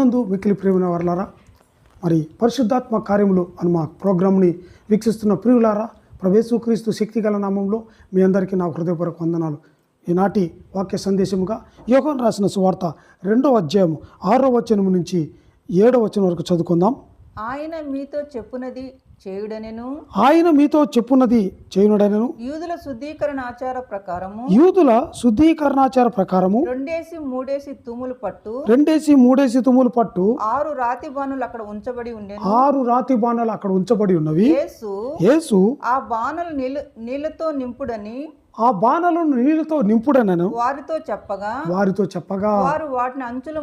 ప్రభునందు మిక్కిలి ప్రియమైన వారలారా, మరి పరిశుద్ధాత్మ కార్యములు అని మా ప్రోగ్రామ్ని వీక్షిస్తున్న ప్రియులారా, ప్రభు యేసుక్రీస్తు శక్తిగల నామంలో మీ అందరికీ నా హృదయపూర్వక వందనాలు. ఈనాటి వాక్య సందేశముగా యోహాను రాసిన సువార్త 2వ అధ్యాయం 6వ వచనం నుంచి 7వ వచనం వరకు చదువుకుందాం. ఆయన మీతో చెప్పునది చేయుడనెను, ఆయన మీతో చెప్పున్నది చేయునడనెను. యూదుల శుద్ధీకరణాచార ప్రకారము యూదుల శుద్ధీకరణాచార ప్రకారము 2-3 తుములు పట్టు 2-3 తుములు పట్టు 6 రాతి బాణులు అక్కడ ఉంచబడి ఉండెను. 6 రాతి బాణాలు అక్కడ ఉంచబడి ఉన్నవి. యేసు ఆ బాణలు నీళ్లతో నింపుడని ఆ బాణలను నీళ్లతో నింపుడనను వారితో చెప్పగా వారు వాటిని అంచుల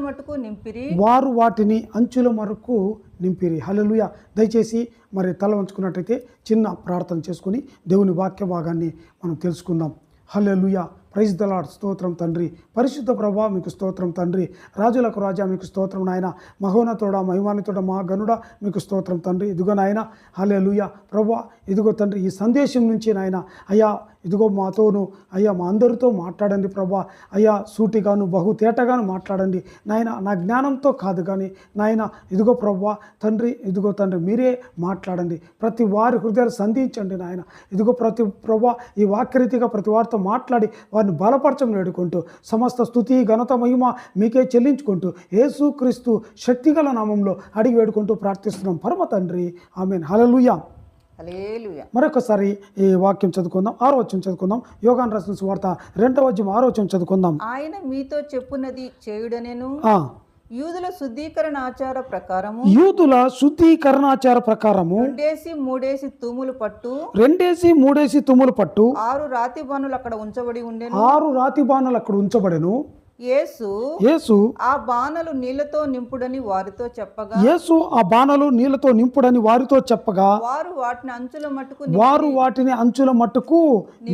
మటుకు నింపిరి. హల్లెలూయా. దయచేసి మరి తల వంచుకున్నట్టయితే చిన్న ప్రార్థన చేసుకుని దేవుని వాక్య భాగాన్ని మనం తెలుసుకుందాం. హల్లెలూయా. Praise the Lord. స్తోత్రం తండ్రి. పరిశుద్ధ ప్రభా మీకు స్తోత్రం తండ్రి. రాజులకు రాజా మీకు స్తోత్రం నాయన. మహోన్నతుడా మహిమాన్వితుడా మా గనుడా మీకు స్తోత్రం తండ్రి. ఇదిగో నాయన హల్లెలూయా. ప్రభా ఇదిగో తండ్రి, ఈ సందేశం నుంచి నాయన అయ్యా ఇదిగో మాతోను అయ్యా మా అందరితో మాట్లాడండి ప్రభా. అయ్యా సూటిగాను బహుతేటగాను మాట్లాడండి నాయన. నా జ్ఞానంతో కాదు కానీ నాయన ఇదిగో ప్రభా తండ్రి, ఇదిగో తండ్రి మీరే మాట్లాడండి. ప్రతి వారి హృదయాలు సంధించండి నాయన. ఇదిగో ప్రతి ప్రభా ఈ వాక్యరీతిగా ప్రతి వారితో మాట్లాడి వారిని బలపరచమని వేడుకుంటూ సమస్త స్తుతి ఘనత మహిమ మీకే చెల్లించుకుంటూ యేసుక్రీస్తు శక్తిగల నామంలో అడిగి వేడుకుంటూ ప్రార్థిస్తున్నాం పరమ తండ్రి. ఆమేన్. హల్లెలూయా. మరొకసారి ఈ వాక్యం చదువుకుందాం. 6వ వచనం చదువుకుందాం. యోహాను రాసిన సువార్త 2వ అధ్యాయం 6వ వచనం చదువుకుందాం. ఆయన మీతో చెప్పునది చేయుడనెను, యూదుల శుద్ధీకరణాచార ప్రకారము 2-3 తుములు పట్టు 2-3 తుములు పట్టు 6 రాతి బాణులు అక్కడ ఉంచబడి ఉండెను. 6 రాతి బాణులు అక్కడ ఉంచబడెను. యేసు ఆ బాణలు నీళ్లతో నింపుడని వారితో చెప్పగా వారు వాటిని అంచుల మట్టుకు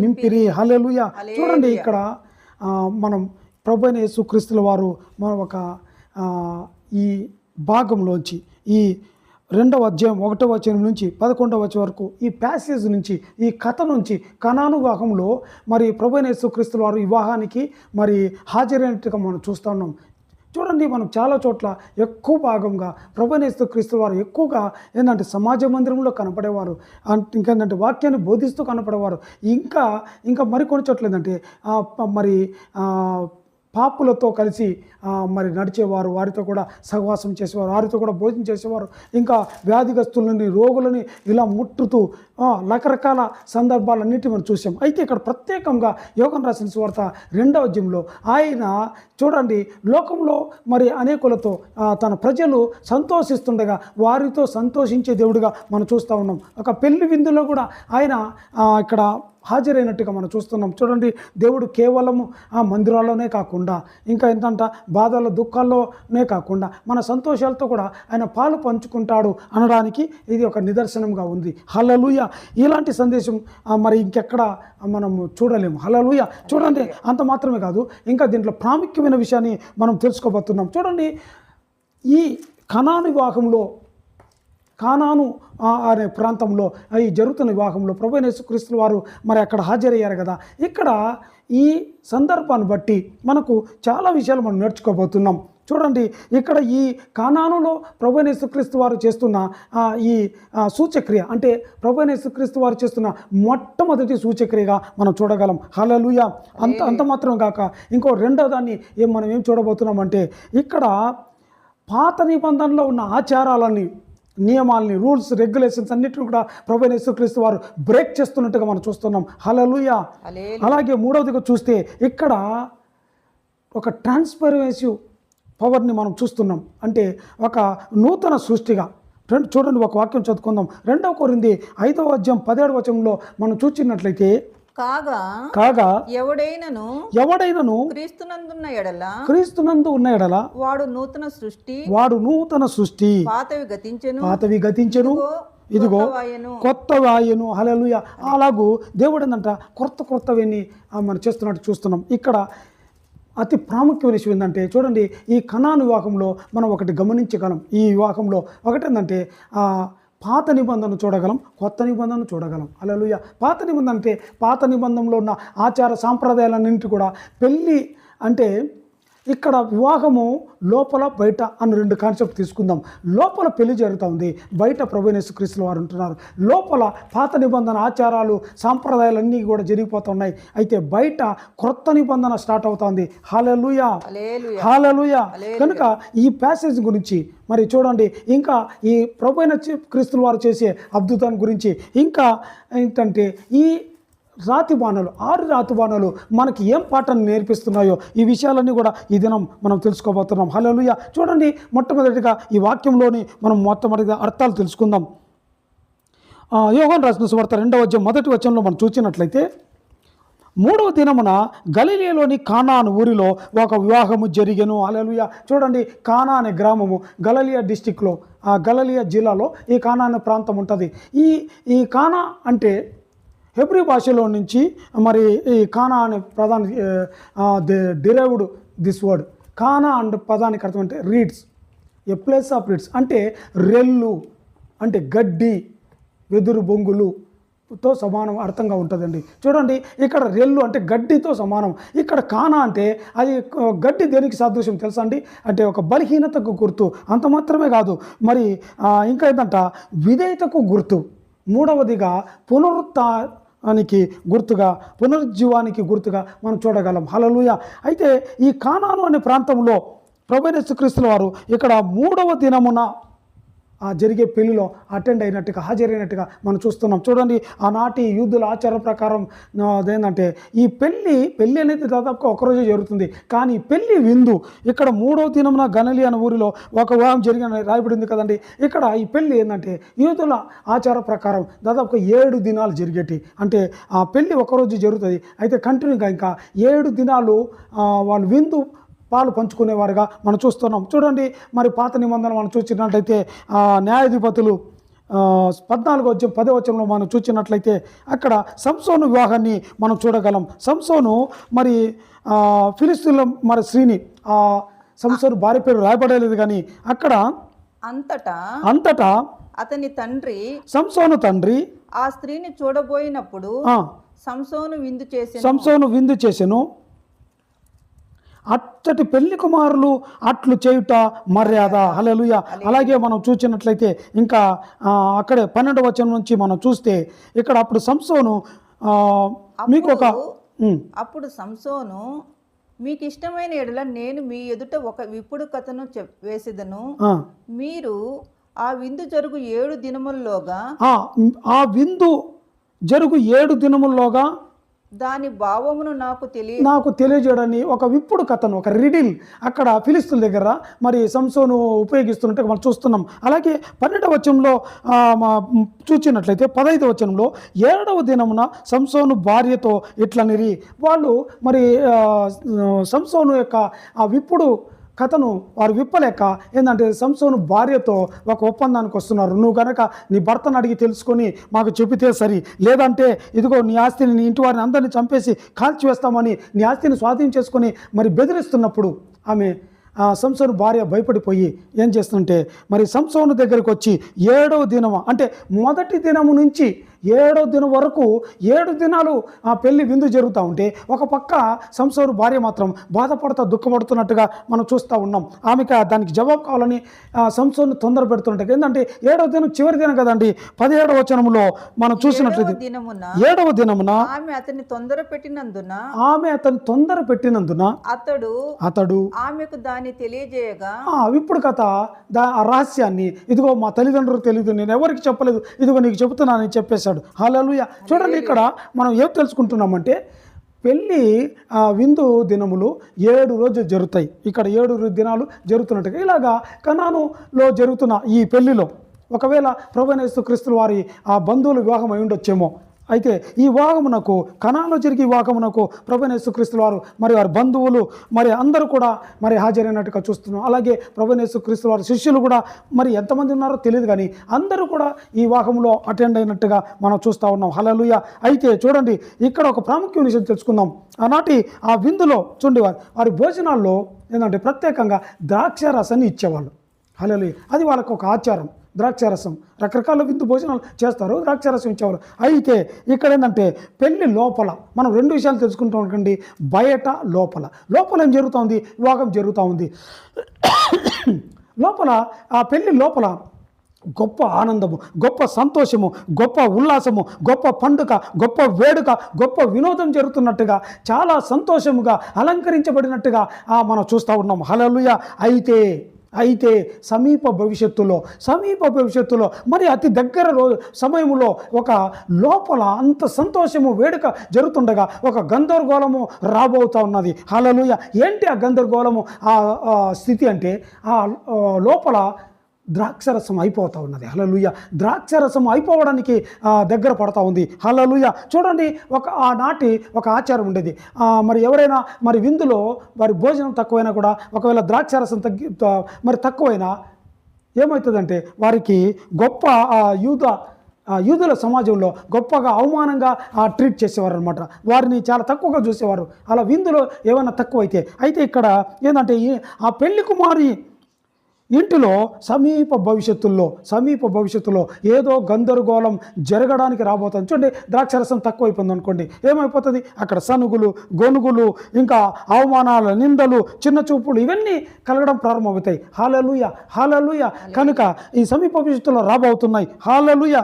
నింపిరి. హల్లెలూయా. చూడండి ఇక్కడ మనం ప్రభువైన యేసుక్రీస్తుల వారు మన ఒక ఈ భాగంలోంచి ఈ 2వ అధ్యాయం 1వ వచనం నుంచి 11వ వచనం వరకు ఈ ప్యాసేజ్ నుంచి ఈ కథ నుంచి కనాను వివాహంలో మరి ప్రభువైన యేసుక్రీస్తుల వారు వివాహానికి మరి హాజరైనట్టుగా మనం చూస్తూ ఉన్నాం. చూడండి, మనం చాలా చోట్ల ఎక్కువ భాగంగా ప్రభువైన యేసుక్రీస్తు వారు ఎక్కువగా ఏంటంటే సమాజ మందిరంలో కనపడేవారు, ఇంకేంటంటే వాక్యాన్ని బోధిస్తూ కనపడేవారు. ఇంకా మరికొన్ని చోట్ల ఏంటంటే మరి పాపులతో కలిసి మరి నడిచేవారు, వారితో కూడా సహవాసం చేసేవారు, వారితో కూడా భోజనం చేసేవారు. ఇంకా వ్యాధిగ్రస్తులని రోగులని ఇలా ముట్టుతూ రకరకాల సందర్భాలన్నిటి మనం చూసాం. అయితే ఇక్కడ ప్రత్యేకంగా యోహాను రాసిన సువార్త 2వ అధ్యాయంలో ఆయన చూడండి లోకంలో మరి అనేకులతో తన ప్రజలు సంతోషిస్తుండగా వారితో సంతోషించే దేవుడిగా మనం చూస్తూ ఉన్నాం. ఒక పెళ్లి విందులో కూడా ఆయన ఇక్కడ హాజరైనట్టుగా మనం చూస్తున్నాం. చూడండి, దేవుడు కేవలము ఆ మందిరాల్లోనే కాకుండా ఇంకా ఏంటంట బాధల్లో దుఃఖాల్లోనే కాకుండా మన సంతోషాలతో కూడా ఆయన పాలు పంచుకుంటాడు అనడానికి ఇది ఒక నిదర్శనంగా ఉంది. హల్లెలూయా. ఇలాంటి సందేశం మరి ఇంకెక్కడ మనం చూడలేము. హల్లెలూయా. చూడండి, అంత మాత్రమే కాదు, ఇంకా దీంట్లో ప్రాముఖ్యమైన విషయాన్ని మనం తెలుసుకోబోతున్నాం. చూడండి, ఈ కనాను వివాహంలో కానాను అనే ప్రాంతంలో ఈ జరుగుతున్న వివాహంలో ప్రభువైన యేసుక్రీస్తు వారు మరి అక్కడ హాజరయ్యారు కదా. ఇక్కడ ఈ సందర్భాన్ని బట్టి మనకు చాలా విషయాలు మనం నేర్చుకోబోతున్నాం. చూడండి, ఇక్కడ ఈ కానానులో ప్రభువైన యేసుక్రీస్తు వారు చేస్తున్న ఈ సూచక్రియ అంటే ప్రభువైన యేసుక్రీస్తు వారు చేస్తున్న మొట్టమొదటి సూచక్రియగా మనం చూడగలం. హల్లెలూయా. అంత మాత్రం కాక ఇంకో రెండో దాన్ని మనం ఏం చూడబోతున్నామంటే ఇక్కడ పాత నిబంధనలో ఉన్న ఆచారాలని నియమాలని రూల్స్ రెగ్యులేషన్స్ అన్నిటిని కూడా ప్రభువైన యేసుక్రీస్తు వారు బ్రేక్ చేస్తున్నట్టుగా మనం చూస్తున్నాం. హల్లెలూయా. అలాగే మూడవదిగా చూస్తే ఇక్కడ ఒక ట్రాన్స్ఫర్మేటివ్ పవర్ని మనం చూస్తున్నాం. అంటే ఒక నూతన సృష్టిగా చూడండి, ఒక వాక్యం చదువుకుందాం. 2వ కొరింథీ 5వ అధ్యాయం 17వ వచనంలో మనం చూసినట్లయితే కాగా ఎవడైనను క్రీస్తునందు ఉన్న ఎడల వాడు నూతన సృష్టి, పాతవి గతించెను ఇదిగో కొత్తవాయను. హల్లెలూయా. అలాగూ దేవుడు ఏంటంట కొత్తవన్నీ మనం చేస్తున్నట్టు చూస్తున్నాం. ఇక్కడ అతి ప్రాముఖ్యమైన విషయం ఏంటంటే చూడండి, ఈ కనాను వివాహంలో మనం ఒకటి గమనించగలం. ఈ వివాహంలో ఒకటేంటంటే పాత నిబంధన చూడగలం, కొత్త నిబంధన చూడగలం. హల్లెలూయా. పాత నిబంధన అంటే పాత నిబంధనలో ఉన్న ఆచార సాంప్రదాయాలన్నింటి కూడా పెళ్ళి అంటే ఇక్కడ వివాహము లోపల బయట అని రెండు కాన్సెప్ట్ తీసుకుందాం. లోపల పెళ్లి జరుగుతుంది, బయట ప్రభువైన యేసుక్రీస్తు వారు ఉంటున్నారు. లోపల పాత నిబంధన ఆచారాలు సాంప్రదాయాలు అన్నీ కూడా జరిగిపోతున్నాయి. అయితే బయట క్రొత్త నిబంధన స్టార్ట్ అవుతుంది. హల్లెలూయా, హల్లెలూయా. కనుక ఈ ప్యాసేజ్ గురించి మరి చూడండి, ఇంకా ఈ ప్రభువైన క్రీస్తుల వారు చేసే అద్భుతాన్ని గురించి, ఇంకా ఏంటంటే ఈ రాతిబాణాలు 6 రాతిబాణాలు మనకి ఏం పాఠాన్ని నేర్పిస్తున్నాయో ఈ విషయాలన్నీ కూడా ఈ దినం మనం తెలుసుకోబోతున్నాం. హల్లెలూయా. చూడండి, మొట్టమొదటిగా ఈ వాక్యంలోని మనం మొట్టమొదటిగా అర్థాలు తెలుసుకుందాం. యోహాను రాసిన సువార్త 2వ అధ్యాయం 1వ వచనంలో మనం చూసినట్లయితే, 3వ దినమున గలిలయలోని కానా అనే ఊరిలో ఒక వివాహము జరిగెను. హల్లెలూయా. చూడండి, కానా అనే గ్రామము గలిలయ డిస్టిక్లో, గలిలయ జిల్లాలో ఈ కానా అనే ప్రాంతం ఉంటుంది. ఈ కానా అంటే హెబ్రీ భాషలో నుంచి మరి ఈ కానా అనే పదాన్ని డిరైవ్డ్ దిస్ వర్డ్. కానా అండ్ పదానికి అర్థం అంటే reeds, a place of reeds అంటే రెల్లు, అంటే గడ్డి, వెదురు బొంగులుతో సమానం అర్థంగా ఉంటుందండి. చూడండి, ఇక్కడ రెల్లు అంటే గడ్డితో సమానం. ఇక్కడ కానా అంటే అది గడ్డి దేనికి సాదృశ్యం తెలుసా అండి? అంటే ఒక బలహీనతకు గుర్తు. అంత మాత్రమే కాదు, మరి ఇంకా ఏంటంట విధేయతకు గుర్తు. మూడవదిగా పునరుత్థానానికి గుర్తుగా, పునరుజ్జీవానికి గుర్తుగా మనం చూడగలం. హల్లెలూయా. అయితే ఈ కానాను అనే ప్రాంతంలో ప్రభువైన యేసుక్రీస్తుల వారు ఇక్కడ 3వ దినమున జరిగే పెళ్లిలో అటెండ్ అయినట్టుగా, హాజరైనట్టుగా మనం చూస్తున్నాం. చూడండి, ఆనాటి యూదుల ఆచారం ప్రకారం అదేంటంటే ఈ పెళ్ళి అనేది దాదాపుగా ఒకరోజే జరుగుతుంది. కానీ పెళ్లి విందు ఇక్కడ 3వ దినమున గలిలయ అనే ఊరిలో ఒక వివాహం జరిగిన రాయబడింది కదండి. ఇక్కడ ఈ పెళ్ళి ఏంటంటే యూదుల ఆచార ప్రకారం దాదాపుగా 7 దినాలు జరిగేటి. అంటే ఆ పెళ్ళి ఒకరోజు జరుగుతుంది, అయితే కంటిన్యూగా ఇంకా 7 దినాలు వాళ్ళు విందు పాలు పంచుకునేవారుగా మనం చూస్తున్నాం. చూడండి, మరి పాత నిబంధనలు మనం చూసినట్లయితే న్యాయాధిపతులు 14వ అధ్యాయం 10వ వచనంలో మనం చూసినట్లయితే అక్కడ సంసోను వివాహాన్ని మనం చూడగలం. సంసోను మరి ఫిలిస్తీన్ల మరి స్త్రీని, సంసోను భార్య పేరు రాయబడలేదు, కానీ అక్కడ అంతటా అతని తండ్రి, సంసోను తండ్రి ఆ స్త్రీని చూడబోయినప్పుడు సంసోను విందు చేసెను. అచ్చటి పెళ్లి కుమారులు అట్లు చేయుట మర్యాద. హల్లెలూయా. అలాగే మనం చూసినట్లయితే ఇంకా అక్కడే 12వ వచనం నుంచి మనం చూస్తే ఇక్కడ అప్పుడు సంసోను అప్పుడు సంసోను, మీకు ఇష్టమైన ఎడల నేను మీ ఎదుట ఒక విప్పుడు కథను వేసేదను. మీరు ఆ విందు జరుగు 7 దినముల్లోగా ఆ విందు జరుగు 7 దినముల్లోగా దాని భావమును నాకు తెలియజేయడాన్ని ఒక విప్పుడు కథను, ఒక రిడిల్ అక్కడ ఫిలిస్తీన్ల దగ్గర మరి సంసోను ఉపయోగిస్తున్నట్టుగా మనం చూస్తున్నాం. అలాగే 12వ వచనంలో చూసినట్లయితే 15వ వచనంలో 7వ దినమున సంసోను భార్యతో ఇట్లనిరి. వాళ్ళు మరి సంసోను యొక్క ఆ విప్పుడు కథను వారు విప్పలేక ఏంటంటే సంసోను భార్యతో ఒక ఒప్పందానికి వస్తున్నారు. నువ్వు కనుక నీ భర్తను అడిగి తెలుసుకొని మాకు చెబితే సరి, లేదంటే ఇదిగో నీ ఆస్తిని, నీ ఇంటి వారిని అందరినీ చంపేసి కాల్చివేస్తామని నీ ఆస్తిని స్వాధీనం చేసుకొని మరి బెదిరిస్తున్నప్పుడు ఆమె సంసోను భార్య భయపడిపోయి ఏం చేస్తుంటే మరి సంసోను దగ్గరికి వచ్చి 7వ దినము అంటే మొదటి దినము నుంచి 7వ దినం వరకు 7 దినాలు ఆ పెళ్లి విందు జరుగుతూ ఉంటే ఒక పక్క సంసోను భార్య మాత్రం బాధపడుతూ దుఃఖపడుతున్నట్టుగా మనం చూస్తూ ఉన్నాం. ఆమెకి దానికి జవాబు కావాలని సంసోను తొందర పెడుతున్నట్టుగా. ఏంటంటే 7వ దినం చివరి దినం కదండి. 17వ వచనంలో మనం చూసినట్లయితే 7వ దినమున ఆమె అతన్ని తొందర పెట్టినందున అతడు ఆమెకు దాన్ని తెలియజేయగా ఇప్పుడు కథ ఆ రహస్యాన్ని ఇదిగో మా తల్లిదండ్రులకు తెలియదు, నేను ఎవరికి చెప్పలేదు, ఇదిగో నీకు చెబుతున్నానని చెప్పేశాడు. హల్లెలూయా. చూడండి, ఇక్కడ మనం ఏం తెలుసుకుంటున్నామంటే పెళ్ళి విందు దినములు 7 రోజులు జరుగుతాయి. ఇక్కడ 7 దినాలు జరుగుతున్నట్టుగా ఇలాగా కనానులో జరుగుతున్న ఈ పెళ్లిలో ఒకవేళ ప్రభువైన యేసుక్రీస్తు వారి ఆ బంధువుల వివాహం అయి ఉండొచ్చేమో. అయితే ఈ వివాహమునకు కనాలో జరిగే వివాహమునకు ప్రభువైన యేసుక్రీస్తు వారు మరి వారి బంధువులు మరి అందరూ కూడా మరి హాజరైనట్టుగా చూస్తున్నాం. అలాగే ప్రభువైన యేసుక్రీస్తు వారి శిష్యులు కూడా మరి ఎంతమంది ఉన్నారో తెలియదు, కానీ అందరూ కూడా ఈ వివాహంలో అటెండ్ అయినట్టుగా మనం చూస్తూ ఉన్నాం. హల్లెలూయా. అయితే చూడండి, ఇక్కడ ఒక ప్రాముఖ్యమైన విషయం తెలుసుకుందాం. ఆనాటి ఆ విందులో చూడండి, వారి భోజనాల్లో ఏంటంటే ప్రత్యేకంగా ద్రాక్ష రసాన్ని ఇచ్చేవాళ్ళు. హల్లెలూయా. అది వాళ్ళకు ఒక ఆచారం. ద్రాక్షారసం, రకరకాల విందు భోజనాలు చేస్తారు, ద్రాక్షారసం ఇచ్చేవారు. అయితే ఇక్కడ ఏంటంటే పెళ్లి లోపల మనం 2 విషయాలు తెలుసుకుంటూ ఉండండి. బయట లోపల ఏం జరుగుతూ వివాహం జరుగుతూ ఉంది. లోపల ఆ పెళ్లి లోపల గొప్ప ఆనందము, గొప్ప సంతోషము, గొప్ప ఉల్లాసము, గొప్ప పండుగ, గొప్ప వేడుక, గొప్ప వినోదం జరుగుతున్నట్టుగా, చాలా సంతోషముగా అలంకరించబడినట్టుగా మనం చూస్తూ ఉన్నాం. హల్లెలూయా. అయితే సమీప భవిష్యత్తులో మరి అతి దగ్గర సమయంలో ఒక లోపల అంత సంతోషము వేడుక జరుగుతుండగా ఒక గందరగోళము రాబోతూ ఉన్నది. హల్లెలూయా. ఏంటి ఆ గందరగోళము ఆ స్థితి అంటే లోపల ద్రాక్షరసం అయిపోతూ ఉన్నది. హల్లెలూయా. ద్రాక్షరసం అయిపోవడానికి దగ్గర పడతా ఉంది. హల్లెలూయా. చూడండి, ఆనాటి ఒక ఆచారం ఉండేది. మరి ఎవరైనా మరి విందులో వారి భోజనం తక్కువైనా కూడా ఒకవేళ ద్రాక్షరసం తక్కువైనా ఏమవుతుందంటే వారికి గొప్ప యూదుల సమాజంలో గొప్పగా అవమానంగా ట్రీట్ చేసేవారు అనమాట. వారిని చాలా తక్కువగా చూసేవారు అలా విందులో ఏమైనా తక్కువైతే. అయితే ఇక్కడ ఏంటంటే ఆ పెళ్లి కుమారి ఇంటిలో సమీప భవిష్యత్తులో ఏదో గందరగోళం జరగడానికి రాబోతుంది. చూడండి, ద్రాక్షరసం తక్కువైపోయింది అనుకోండి, ఏమైపోతుంది? అక్కడ సనుగులు, గొనుగులు, ఇంకా అవమానాలు, నిందలు, చిన్న చూపులు ఇవన్నీ కలగడం ప్రారంభమవుతాయి. హల్లెలూయా. కనుక ఈ సమీప భవిష్యత్తులో రాబోతున్నాయి. హల్లెలూయా.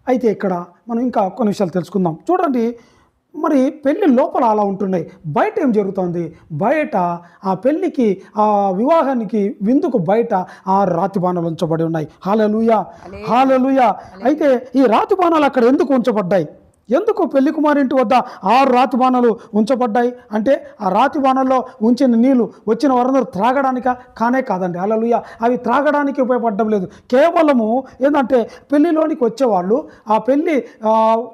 అయితే ఇక్కడ మనం ఇంకా కొన్ని విషయాలు తెలుసుకుందాం. చూడండి, మరి పెళ్ళి లోపల అలా ఉంటున్నాయి, బయట ఏం జరుగుతుంది? బయట ఆ పెళ్ళికి, ఆ వివాహానికి, విందుకు బయట ఆ రాతి బాణాలు ఉంచబడి ఉన్నాయి. హల్లెలూయా. అయితే ఈ రాతి బాణాలు అక్కడ ఎందుకు ఉంచబడ్డాయి? ఎందుకు పెళ్లి కుమారింటి వద్ద 6 రాతి బాణాలు ఉంచబడ్డాయి అంటే ఆ రాతి బాణాల్లో ఉంచిన నీళ్లు వచ్చిన వారందరూ త్రాగడానిక? కాదండి. హల్లెలూయా. అవి త్రాగడానికి ఉపయోగపడడం లేదు. కేవలము ఏంటంటే పెళ్లిలోనికి వచ్చేవాళ్ళు ఆ పెళ్ళి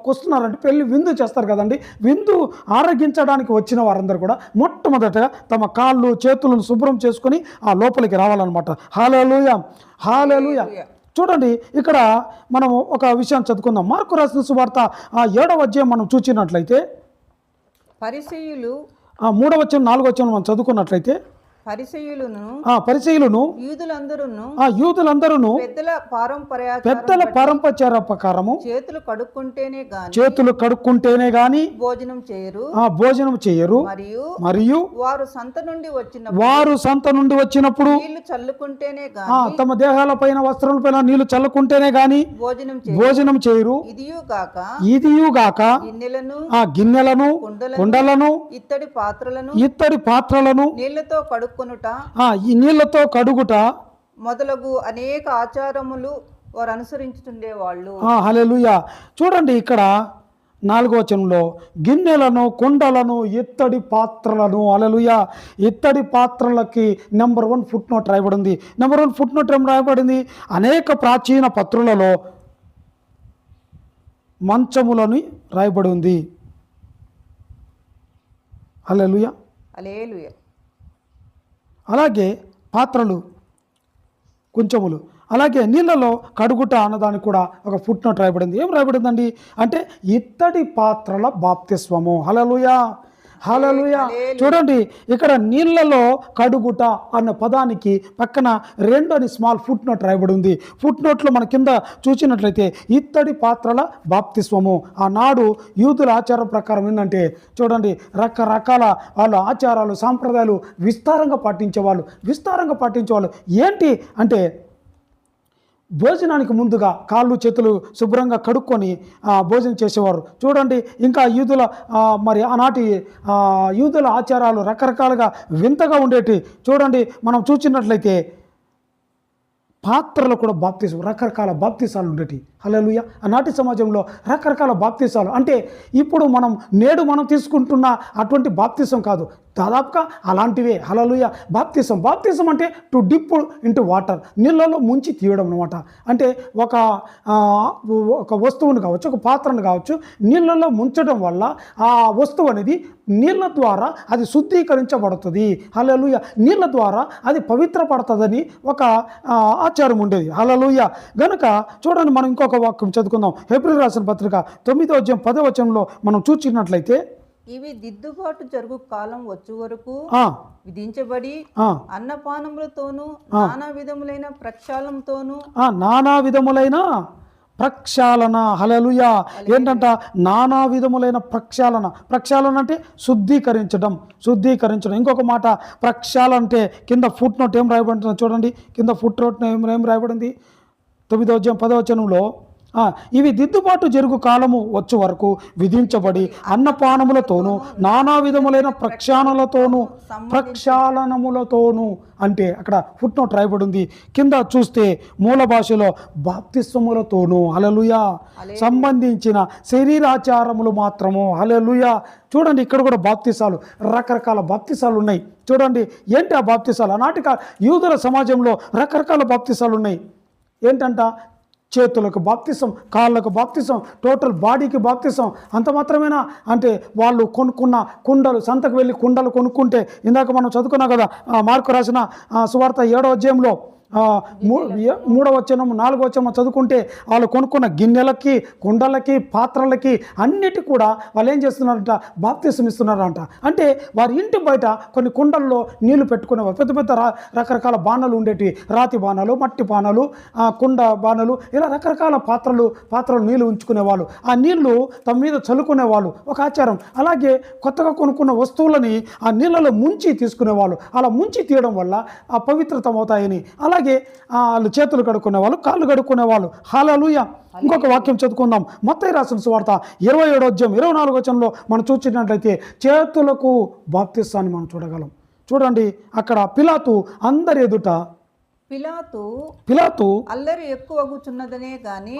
వస్తున్నారంటే పెళ్లి విందు చేస్తారు కదండి, విందు ఆరగించడానికి వచ్చిన వారందరూ కూడా మొట్టమొదటగా తమ కాళ్ళు చేతులను శుభ్రం చేసుకొని ఆ లోపలికి రావాలన్నమాట. హల్లెలూయా. చూడండి, ఇక్కడ మనం ఒక విషయం చదువుకుందాం. మార్కు రాసిన సువార్త 7వ అధ్యాయం మనం చూచినట్లయితే పరిసయ్యులు 3వ వచనం 4వ వచనం మనం చదువుకున్నట్లయితే పరిసయ్యులను యూదులందరూ పెద్దల పారంపర్య ప్రకారము చేతులు కడుక్కుంటేనే గాని భోజనం చేయరు. మరియు వారు సంత నుండి వచ్చినప్పుడు తమ దేహాల పైన వస్త్రాల పైన నీళ్లు చల్లుకుంటేనే గాని భోజనం చేయరు. ఇదియుగాక గిన్నెలను, కుండలను, ఇత్తడి పాత్రలను ఈ నీళ్లతో కడుగుట మొదలగు అనేక ఆచారములు వారు అనుసరించుతుండేవాళ్ళు. హల్లెలూయా. చూడండి, ఇక్కడ 4వ వచనంలో గిన్నెలను, కుండలను, ఇత్తడి పాత్రలను, హల్లెలూయా. ఇత్తడి పాత్రలకి నెంబర్ 1 ఫుట్ నోట్ రాయబడింది. నెంబర్ 1 ఫుట్ నోట్ ఏం రాయబడింది? అనేక ప్రాచీన పత్రులలో మంచములని రాయబడి ఉంది. హల్లెలూయా. అలాగే పాత్రలు, కుంచములు, అలాగే నీళ్ళలో కడుగుట అన్నదానికి కూడా ఒక ఫుట్ నోట్ రాయబడింది. ఏం రాయబడిందండి అంటే ఇత్తడి పాత్రల బాప్తిస్వము. హల్లెలూయా. చూడండి, ఇక్కడ నీళ్ళలో కడుగుట అన్న పదానికి పక్కన 2 అని స్మాల్ ఫుట్ నోట్ రాయబడి ఉంది. ఫుట్ నోట్లో మన కింద చూసినట్లయితే ఇత్తడి పాత్రల బాప్తిస్వము. ఆనాడు యూదుల ఆచారం ప్రకారం ఏంటంటే చూడండి, రకరకాల వాళ్ళ ఆచారాలు, సాంప్రదాయాలు విస్తారంగా పాటించేవాళ్ళు. ఏంటి అంటే భోజనానికి ముందుగా కాళ్ళు చేతులు శుభ్రంగా కడుక్కొని భోజనం చేసేవారు. చూడండి, ఇంకా మరి ఆనాటి యూదుల ఆచారాలు రకరకాలుగా వింతగా ఉండేటి. చూడండి, మనం చూసినట్లయితే పాత్రలు కూడా రకరకాల బాప్తిసాలు ఉండేటి. హల్లెలూయా. ఆనాటి సమాజంలో రకరకాల బాప్తిసాలు అంటే ఇప్పుడు నేడు మనం తీసుకుంటున్న అటువంటి బాప్తిసం కాదు, దాదాపుగా అలాంటివే. హల్లెలూయా. బాప్తిసం అంటే టు డిప్ ఇంటూ వాటర్, నీళ్ళలో ముంచి తీయడం అనమాట. అంటే ఒక వస్తువును కావచ్చు, ఒక పాత్రను కావచ్చు, నీళ్ళలో ముంచడం వల్ల ఆ వస్తువు అనేది నీళ్ళ ద్వారా అది శుద్ధీకరించబడుతుంది. హల్లెలూయా. నీళ్ళ ద్వారా అది పవిత్రపడుతుందని ఒక ఆచారం ఉండేది. హల్లెలూయా. గనుక చూడండి, మనం ఇంకొక వాక్యం చదువుకుందాం. హెబ్రీ రాసిన పత్రిక 9వ అధ్యాయం 10వ వచనంలో మనం చూసినట్లయితే ఇవి దిద్దుబాటు జరుగు కాలం వచ్చు వరకు ఆ, విధించబడి ఆ, అన్నపానములతోనూ నానా విధములైన ప్రక్షాళనతోనూ నానా విధములైన ప్రక్షాళన. హల్లెలూయా. ఏంటంట? నానా విధములైన ప్రక్షాళన. ప్రక్షాళన అంటే శుద్ధీకరించడం. ఇంకొక మాట ప్రక్షాళన అంటే కింద ఫుట్ నోట్ ఏం రాయబడుతుందో చూడండి. కింద ఫుట్ నోట్ ఏం రాయబడింది? 9వ అధ్యాయం 10వ వచనంలో ఇవి దిద్దుబాటు జరుగు కాలము వచ్చు వరకు విధించబడి అన్నపానములతోనూ నానా విధములైన ప్రక్షాళనములతోనూ అంటే అక్కడ ఫుట్ నోట్ రాయబడింది. కింద చూస్తే మూల భాషలో బాప్తిస్మములతోనూ హల్లెలూయా సంబంధించిన శరీరాచారములు మాత్రము. హల్లెలూయా. చూడండి ఇక్కడ కూడా బాప్తిసాలు, రకరకాల బాప్తిసాలు ఉన్నాయి. చూడండి ఏంటి ఆ బాప్తిసాలు? ఆనాటి యూదుల సమాజంలో రకరకాల బాప్తిసాలు ఉన్నాయి. ఏంటంట? చేతులకు బాప్తిసం, కాళ్ళకు బాప్తిసం, టోటల్ బాడీకి బాప్తిసం. అంత మాత్రమేనా? అంటే వాళ్ళు కొనుక్కున్న కుండలు, సంతకు వెళ్ళి కుండలు కొనుక్కుంటే, ఇందాక మనం చదువుకున్నాం కదా మార్కు రాసిన సువార్త 7వ అధ్యాయంలో 3వ వచనం 4వ వచనం చదువుకుంటే వాళ్ళు కొనుక్కున్న గిన్నెలకి, కుండలకి, పాత్రలకి అన్నిటి కూడా వాళ్ళు ఏం చేస్తున్నారంట? బాప్తిసం ఇస్తున్నారంట. అంటే వారి ఇంటి బయట కొన్ని కుండల్లో నీళ్లు పెట్టుకునేవారు. పెద్ద పెద్ద రకరకాల బాణాలు ఉండేటివి. రాతి బాణాలు, మట్టి బాణాలు, కుండ బాణాలు, ఇలా రకరకాల పాత్రలు నీళ్లు ఉంచుకునేవాళ్ళు. ఆ నీళ్లు తమ మీద చల్లుకునేవాళ్ళు, ఒక ఆచారం. అలాగే కొత్తగా కొనుక్కున్న వస్తువులని ఆ నీళ్ళలో ముంచి తీసుకునేవాళ్ళు. అలా ముంచి తీయడం వల్ల ఆ పవిత్రతం అవుతాయని. అలాగే వాళ్ళు చేతులు కడుక్కునేవాళ్ళు, కాళ్ళు కడుక్కునేవాళ్ళు. హల్లెలూయా. ఇంకొక వాక్యం చదువుకుందాం. మత్తయి రాసిన సువార్త 27వ అధ్యాయం 24వ వచనంలో మనం చూసినట్లయితే చేతులకు బాప్తిసాన్ని మనం చూడగలం. చూడండి అక్కడ పిలాతు అందరి ఎదుట పిలాతు అల్లరి ఎక్కువగుచున్నదనే గాని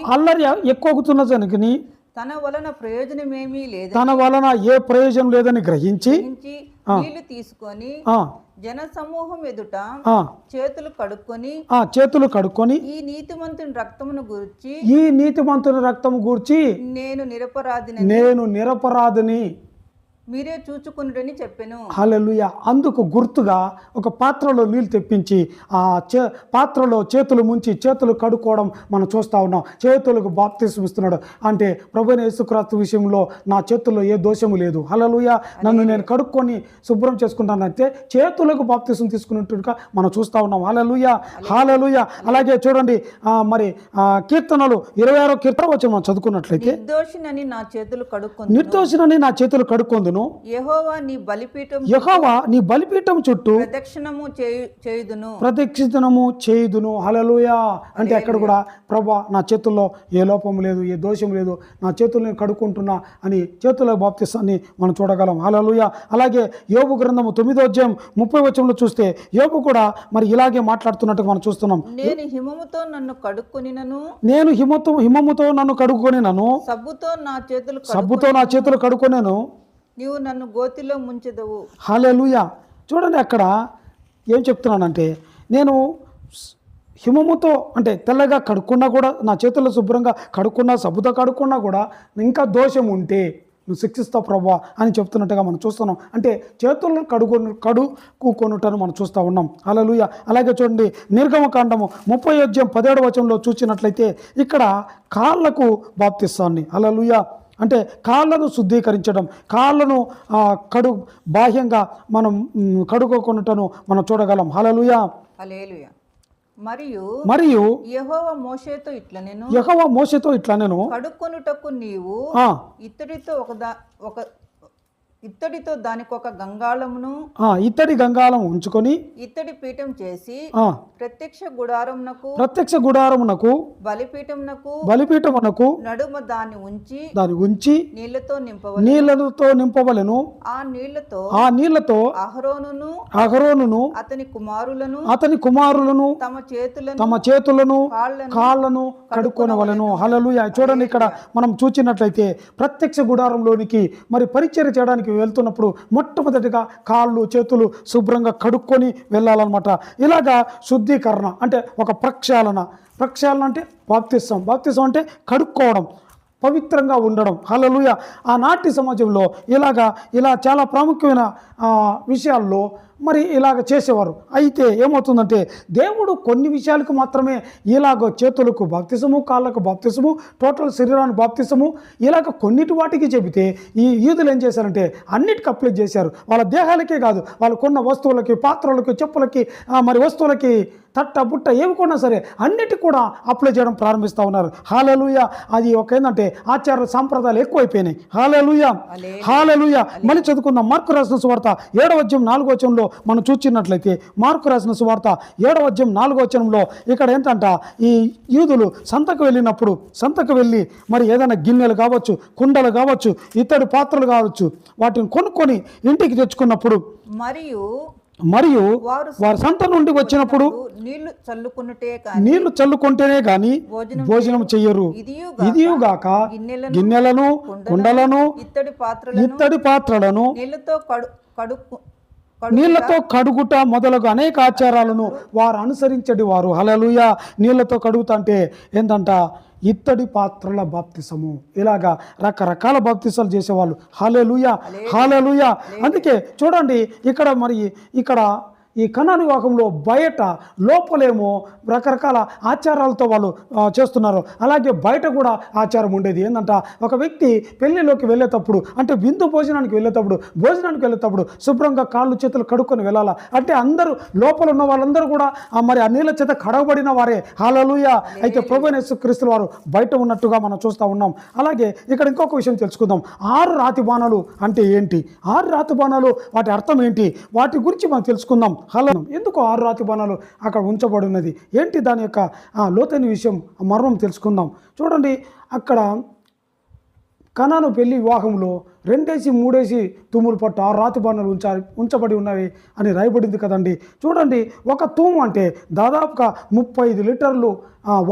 తన వలన ప్రయోజనమేమీ లేదు, తన వలన ఏ ప్రయోజనం లేదని గ్రహించి నీళ్లు తీసుకొని జన సమూహం ఎదుట చేతులు కడుక్కొని ఈ నీతిమంతుని రక్తము గూర్చి నేను నిరపరాధిని మీరే చూచుకునుడని చెప్పెను. హల్లెలూయా. అందుకు గుర్తుగా ఒక పాత్రలో నీళ్ళు తెప్పించి ఆ పాత్రలో చేతులు ముంచి చేతులు కడుక్కోవడం మనం చూస్తూ ఉన్నాం. చేతులకు బాప్తిసం ఇస్తున్నాడు. అంటే ప్రభువైన యేసుక్రీస్తు విషయంలో నా చేతుల్లో ఏ దోషము లేదు. హల్లెలూయా. నన్ను నేను కడుక్కొని శుభ్రం చేసుకుంటానంటే చేతులకు బాప్తిసం తీసుకున్నట్టుగా మనం చూస్తూ ఉన్నాం. హల్లెలూయా. హల్లెలూయా. అలాగే చూడండి మరి కీర్తనలు 26వ కీర్తన వచ్చి మనం చదువుకున్నట్లయితే నిర్దోషినని నా చేతులు కడుక్కొందును, యెహోవా నీ బలిపీఠం చుట్టూ ప్రదక్షిణము చేయుదును. హల్లెలూయా. అంటే అక్కడ కూడా ప్రభా నా చేతుల్లో ఏ లోపం లేదు, ఏ దోషం లేదు, నా చేతులు నేను కడుక్కుంటున్నా అని చేతుల బాప్తిసాన్ని మనం చూడగలం. హల్లెలూయా. అలాగే యోబు గ్రంథము 9వ అధ్యాయం 30వ వచనంలో చూస్తే యోబు కూడా మరి ఇలాగే మాట్లాడుతున్నట్టు మనం చూస్తున్నాం. నేను హిమముతో నన్ను కడుక్కొనినను సబ్బుతో నా చేతులు కడుక్కొనేను, నీవు నన్ను గోతిలో ముంచెదవు. హల్లెలూయా. చూడండి అక్కడ ఏం చెప్తున్నానంటే నేను హిమముతో అంటే తెల్లగా కడుక్కున్నా కూడా, నా చేతుల్లో శుభ్రంగా కడుక్కున్నా, సబ్బుతో కడుక్కున్నా కూడా ఇంకా దోషం ఉంటే నువ్వు శిక్షిస్తావు ప్రభువా అని చెప్తున్నట్టుగా మనం చూస్తున్నాం. అంటే చేతులను కడుక్కొనుటను మనం చూస్తూ ఉన్నాం. హల్లెలూయా. అలాగే చూడండి నిర్గమకాండము 30వ అధ్యాయం 17వ వచనంలో చూసినట్లయితే ఇక్కడ కాళ్ళకు బాప్తిస్తాన్ని. హల్లెలూయా. అంటే కాళ్ళను శుద్ధీకరించడం, కాళ్ళను బాహ్యంగా మనం కడుక్కొనుటను మనం చూడగలం. హల్లెలూయా. మరియు యెహోవా మోషేతో ఇట్లా నేను కడుక్కొనుటకు నీవు ఇత్తడితో దానికి ఒక గంగాళమును ఇత్తడి గంగాళం ఉంచుకొని ఇత్తడి పీఠం చేసి ప్రత్యక్ష గుడారమునకు బలిపీఠమునకు నడుమ దాన్ని ఉంచి నీళ్లతో నింపవలెను. ఆ నీళ్లతో అహరోనును అతని కుమారులను తమ చేతులను కాళ్ళను కడుక్కొనవలెను. హల్లెలూయా. చూడండి ఇక్కడ మనం చూచినట్లయితే ప్రత్యక్ష గుడారంలోనికి మరి పరిచర్య చేయడానికి వెళ్తున్నప్పుడు మొట్టమొదటిగా కాళ్ళు చేతులు శుభ్రంగా కడుక్కొని వెళ్ళాలన్నమాట. ఇలాగా శుద్ధీకరణ అంటే ఒక ప్రక్షాళన అంటే బాప్తిసం అంటే కడుక్కోవడం, పవిత్రంగా ఉండడం. హల్లెలూయా. ఆనాటి సమాజంలో ఇలా చాలా ప్రాముఖ్యమైన విషయాల్లో మరి ఇలాగ చేసేవారు. అయితే ఏమవుతుందంటే దేవుడు కొన్ని విషయాలకు మాత్రమే ఇలాగ చేతులకు బాప్తిసము, కాళ్ళకు బాప్తిసము, టోటల్ శరీరానికి బాప్తిసము ఇలాగ కొన్నిటి వాటికి చెబితే ఈ యూదులు ఏం చేశారంటే అన్నిటికీ అప్లై చేశారు. వాళ్ళ దేహాలకే కాదు, వాళ్ళు కొన్న వస్తువులకి, పాత్రలకి, చెప్పులకి, మరి వస్తువులకి, తట్ట బుట్ట ఏవి కొన్నా సరే అన్నిటి కూడా అప్లై చేయడం ప్రారంభిస్తూ ఉన్నారు. హల్లెలూయా. అది ఒక ఏంటంటే ఆచార సాంప్రదాయాలు ఎక్కువైపోయినాయి. హల్లెలూయా, హల్లెలూయా. మళ్ళీ చదువుకుందాం. మార్కు రాసిన సువార్త 7వ అధ్యాయం 4వ వచనంలో మనం చూచినట్లయితే, మార్కు రాసిన సువార్త 7వ అధ్యాయం 4వ వచనంలో ఇక్కడ ఏంటంట, ఈ యూదులు సంతకు వెళ్ళినప్పుడు, సంతకు వెళ్ళి మరి ఏదైనా గిన్నెలు కావచ్చు, కుండలు కావచ్చు, ఇత్తడి పాత్రలు కావచ్చు, వాటిని కొనుక్కొని ఇంటికి తెచ్చుకున్నప్పుడు మరియు వారి సంత నుండి వచ్చినప్పుడు నీళ్లు చల్లుకుంటేనే గాని భోజనం చెయ్యరు. ఇదియుగాక గిన్నెలను, కుండలను, ఇత్తడి పాత్రలను నీళ్లతో కడుగుట మొదలగు అనేక ఆచారాలను వారు అనుసరించడి వారు. హల్లెలూయా. నీళ్లతో కడుగుతా అంటే ఏంటంట, ఇత్తడి పాత్రల బాప్తిసము, ఇలాగా రకరకాల బాప్తిసాలు చేసేవాళ్ళు. హల్లెలూయా, హల్లెలూయా. అందుకే చూడండి ఇక్కడ ఈ కనాను వివాహంలో బయట, లోపలేమో రకరకాల ఆచారాలతో వాళ్ళు చేస్తున్నారు. అలాగే బయట కూడా ఆచారం ఉండేది. ఏంటంట, ఒక వ్యక్తి పెళ్లిలోకి వెళ్ళేటప్పుడు, అంటే విందు భోజనానికి వెళ్ళేటప్పుడు శుభ్రంగా కాళ్ళు చేతులు కడుక్కొని వెళ్ళాలా. అంటే అందరూ లోపల ఉన్న వాళ్ళందరూ కూడా మరి ఆ నీళ్ళ చేత కడగబడిన వారే. హల్లెలూయా. అయితే ప్రభువైన యేసుక్రీస్తు వారు బయట ఉన్నట్టుగా మనం చూస్తూ ఉన్నాం. అలాగే ఇక్కడ ఇంకొక విషయం తెలుసుకుందాం. 6 రాతి బాణాలు అంటే ఏంటి? 6 రాతి బాణాలు వాటి అర్థం ఏంటి? వాటి గురించి మనం తెలుసుకుందాం. ఎందుకు 6 రాతి బాణాలు అక్కడ ఉంచబడి ఉన్నది, ఏంటి దాని యొక్క లోతైన విషయం, మర్మం తెలుసుకుందాం. చూడండి, అక్కడ కనాను పెళ్లి వివాహంలో 2-3 తూములు పట్టు 6 రాతి బాణాలు ఉంచబడి ఉన్నవి అని రాయబడింది కదండి. చూడండి, ఒక తూము అంటే దాదాపుగా 35 లీటర్లు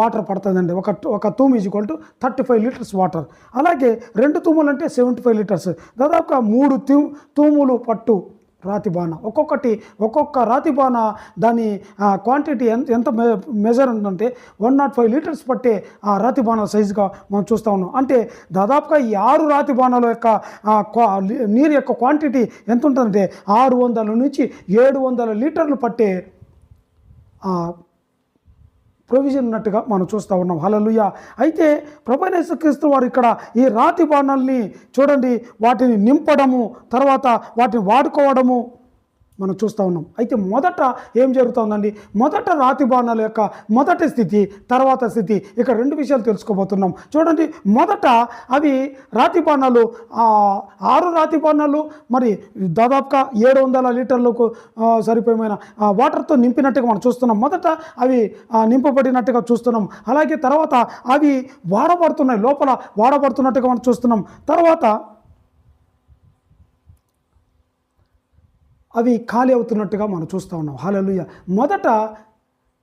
వాటర్ పడుతుందండి. ఒక తూము ఈజ్వల్ టు 35 లీటర్స్ వాటర్. అలాగే 2 తూములు అంటే 75 లీటర్స్. దాదాపుగా 3 తూములు పట్టు రాతి బాణ. ఒక్కొక్క రాతి బాణ దాని క్వాంటిటీ ఎంత మెజర్ ఉందంటే 105 లీటర్స్ పట్టే ఆ రాతి బాణాల సైజుగా మనం చూస్తూ ఉన్నాం. అంటే దాదాపుగా ఈ 6 రాతి బాణాల యొక్క నీరు యొక్క క్వాంటిటీ ఎంత ఉంటుందంటే 600 నుంచి 700 లీటర్లు పట్టే ప్రొవిజన్ ఉన్నట్టుగా మనం చూస్తూ ఉన్నాం. హల్లెలూయా. అయితే ప్రభువైన యేసుక్రీస్తు వారు ఇక్కడ ఈ రాతి బాణాలని చూడండి, వాటిని నింపడము, తర్వాత వాటిని వాడుకోవడము మనం చూస్తూ ఉన్నాం. అయితే మొదట ఏం జరుగుతుందండి, మొదట రాతి బాణాల యొక్క మొదటి స్థితి, తర్వాత స్థితి, ఇక్కడ 2 విషయాలు తెలుసుకోబోతున్నాం. చూడండి, మొదట అవి రాతి బాణాలు 6 రాతి బాణాలు మరి దాదాపుగా 700 లీటర్లకు సరిపోయిన వాటర్తో నింపినట్టుగా మనం చూస్తున్నాం. మొదట అవి నింపబడినట్టుగా చూస్తున్నాం. అలాగే తర్వాత అవి వాడబడుతున్నాయి, లోపల వాడబడుతున్నట్టుగా మనం చూస్తున్నాం. తర్వాత అవి ఖాళీ అవుతున్నట్టుగా మనం చూస్తూ ఉన్నాం. హల్లెలూయా. మొదట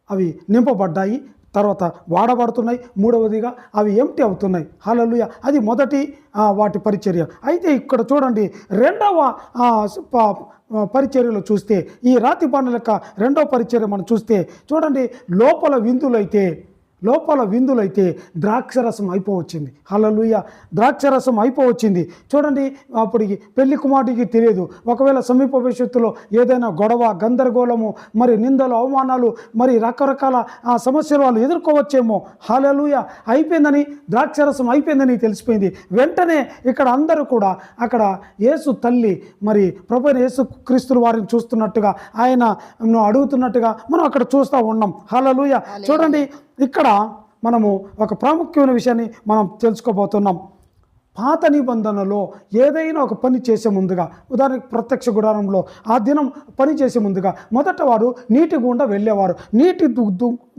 అవి నింపబడ్డాయి, తర్వాత వాడబడుతున్నాయి, మూడవదిగా అవి ఎంప్టీ అవుతున్నాయి. హల్లెలూయా. అది మొదటి వాటి పరిచర్య. అయితే ఇక్కడ చూడండి, రెండవ పరిచర్యలో చూస్తే, ఈ రాతి బాణాల యొక్క రెండవ పరిచర్య మనం చూస్తే చూడండి, లోపల విందులైతే ద్రాక్షరసం అయిపోవచ్చింది. హల్లెలూయా. ద్రాక్షరసం అయిపోవచ్చింది. చూడండి, అప్పటికి పెళ్లి కుమారుడికి తెలియదు, ఒకవేళ సమీప భవిష్యత్తులో ఏదైనా గొడవ, గందరగోళము, మరి నిందలు, అవమానాలు, మరి రకరకాల సమస్యలు వాళ్ళు ఎదుర్కోవచ్చేమో. హల్లెలూయా. అయిపోయిందని, ద్రాక్షరసం అయిపోయిందని తెలిసిపోయింది. వెంటనే ఇక్కడ అందరూ కూడా అక్కడ యేసు తల్లి, మరి ప్రభువైన యేసుక్రీస్తు వారిని చూస్తున్నట్టుగా, ఆయన అడుగుతున్నట్టుగా మనం అక్కడ చూస్తూ ఉన్నాం. హల్లెలూయా. చూడండి, ఇక్కడ మనము ఒక ప్రాముఖ్యమైన విషయాన్ని మనం తెలుసుకోబోతున్నాం. పాత నిబంధనలో ఏదైనా ఒక పని చేసే ముందుగా, ఉదాహరణకు ప్రత్యక్ష గుడారంలో ఆ దినం పని చేసే ముందుగా మొదట వారు నీటి గుండా వెళ్ళేవారు. నీటి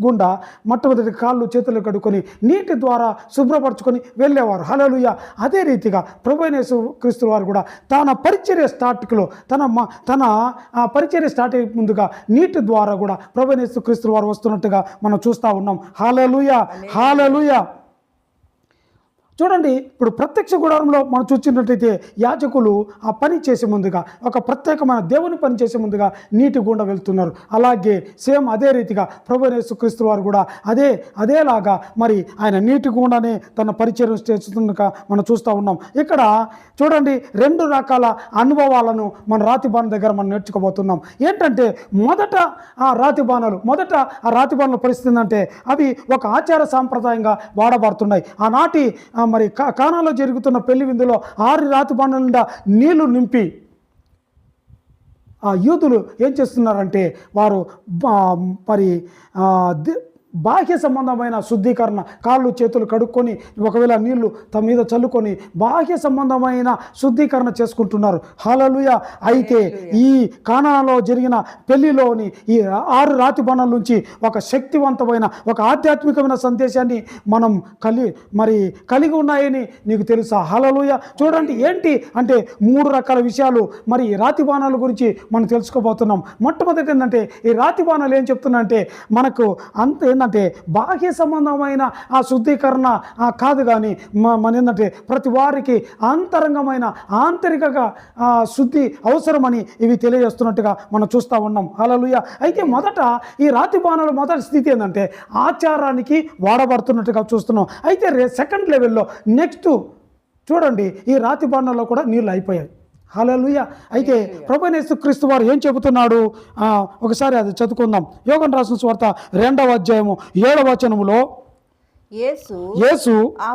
గుండా మొట్టమొదటి కాళ్ళు చేతులు కడుక్కొని నీటి ద్వారా శుభ్రపరచుకొని వెళ్ళేవారు. హల్లెలూయా. అదే రీతిగా ప్రభువైన యేసుక్రీస్తు వారు కూడా తన పరిచర్య స్టార్టింగ్లో తన పరిచర్య స్టార్ట్ అయ్యే ముందుగా నీటి ద్వారా కూడా ప్రభువైన యేసుక్రీస్తు వారు వస్తున్నట్టుగా మనం చూస్తూ ఉన్నాం. హల్లెలూయా, హల్లెలూయా. చూడండి, ఇప్పుడు ప్రత్యక్ష గుడారంలో మనం చూసినట్లయితే యాజకులు ఆ పని చేసే ముందుగా, ఒక ప్రత్యేకమైన దేవుని పని చేసే ముందుగా నీటి గుండా వెళ్తున్నారు. అలాగే సేమ్ అదే రీతిగా ప్రభువైన యేసుక్రీస్తు వారు కూడా అదేలాగా మరి ఆయన నీటి గుండానే తన పరిచయం చేస్తున్నగా మనం చూస్తూ ఉన్నాం. ఇక్కడ చూడండి, 2 రకాల అనుభవాలను మన రాతి బాణ దగ్గర మనం నేర్చుకోబోతున్నాం. ఏంటంటే మొదట ఆ రాతి బాణాల పరిస్థితి ఏంటంటే అవి ఒక ఆచార సాంప్రదాయంగా వాడబడుతున్నాయి. ఆనాటి మరి కానాలో జరుగుతున్న పెళ్లి విందులో 6 రాతి బాణల నిండా నీళ్లు నింపి ఆ యూదులు ఏం చేస్తున్నారంటే వారు మరి బాహ్య సంబంధమైన శుద్ధీకరణ, కాళ్ళు చేతులు కడుక్కొని ఒకవేళ నీళ్లు తమ మీద చల్లుకొని బాహ్య సంబంధమైన శుద్ధీకరణ చేసుకుంటున్నారు. హల్లెలూయా. అయితే ఈ కానాలో జరిగిన పెళ్లిలోని ఈ 6 రాతి బాణాల నుంచి ఒక శక్తివంతమైన, ఒక ఆధ్యాత్మికమైన సందేశాన్ని మనం కలిగి ఉన్నాయని నీకు తెలుసా? హల్లెలూయా. చూడండి, ఏంటి అంటే 3 రకాల విషయాలు మరి రాతి బాణాల గురించి మనం తెలుసుకోబోతున్నాం. మొట్టమొదటి ఏంటంటే ఈ రాతి బాణాలు ఏం చెప్తున్నాయంటే మనకు ఏంటంటే బాహ్య సంబంధమైన ఆ శుద్ధీకరణ కాదు, కానీ మన ఏంటంటే ప్రతి వారికి అంతరంగమైన ఆంతరికగా శుద్ధి అవసరమని ఇవి తెలియజేస్తున్నట్టుగా మనం చూస్తూ ఉన్నాం. హల్లెలూయా. అయితే మొదట ఈ రాతి బాణాల మొదటి స్థితి ఏంటంటే ఆచారానికి వాడబడుతున్నట్టుగా చూస్తున్నాం. అయితే సెకండ్ లెవెల్లో నెక్స్ట్ చూడండి, ఈ రాతి బాణాల్లో కూడా నీళ్ళు అయిపోయాయి. హల్లెలూయా. అయితే ప్రభువైన యేసుక్రీస్తు వారు ఏం చెబుతున్నాడు ఒకసారి అది చదువుకుందాం. యోహాను రాసిన సువార్త 2వ అధ్యాయము 7వ వచనములో యేసు ఆ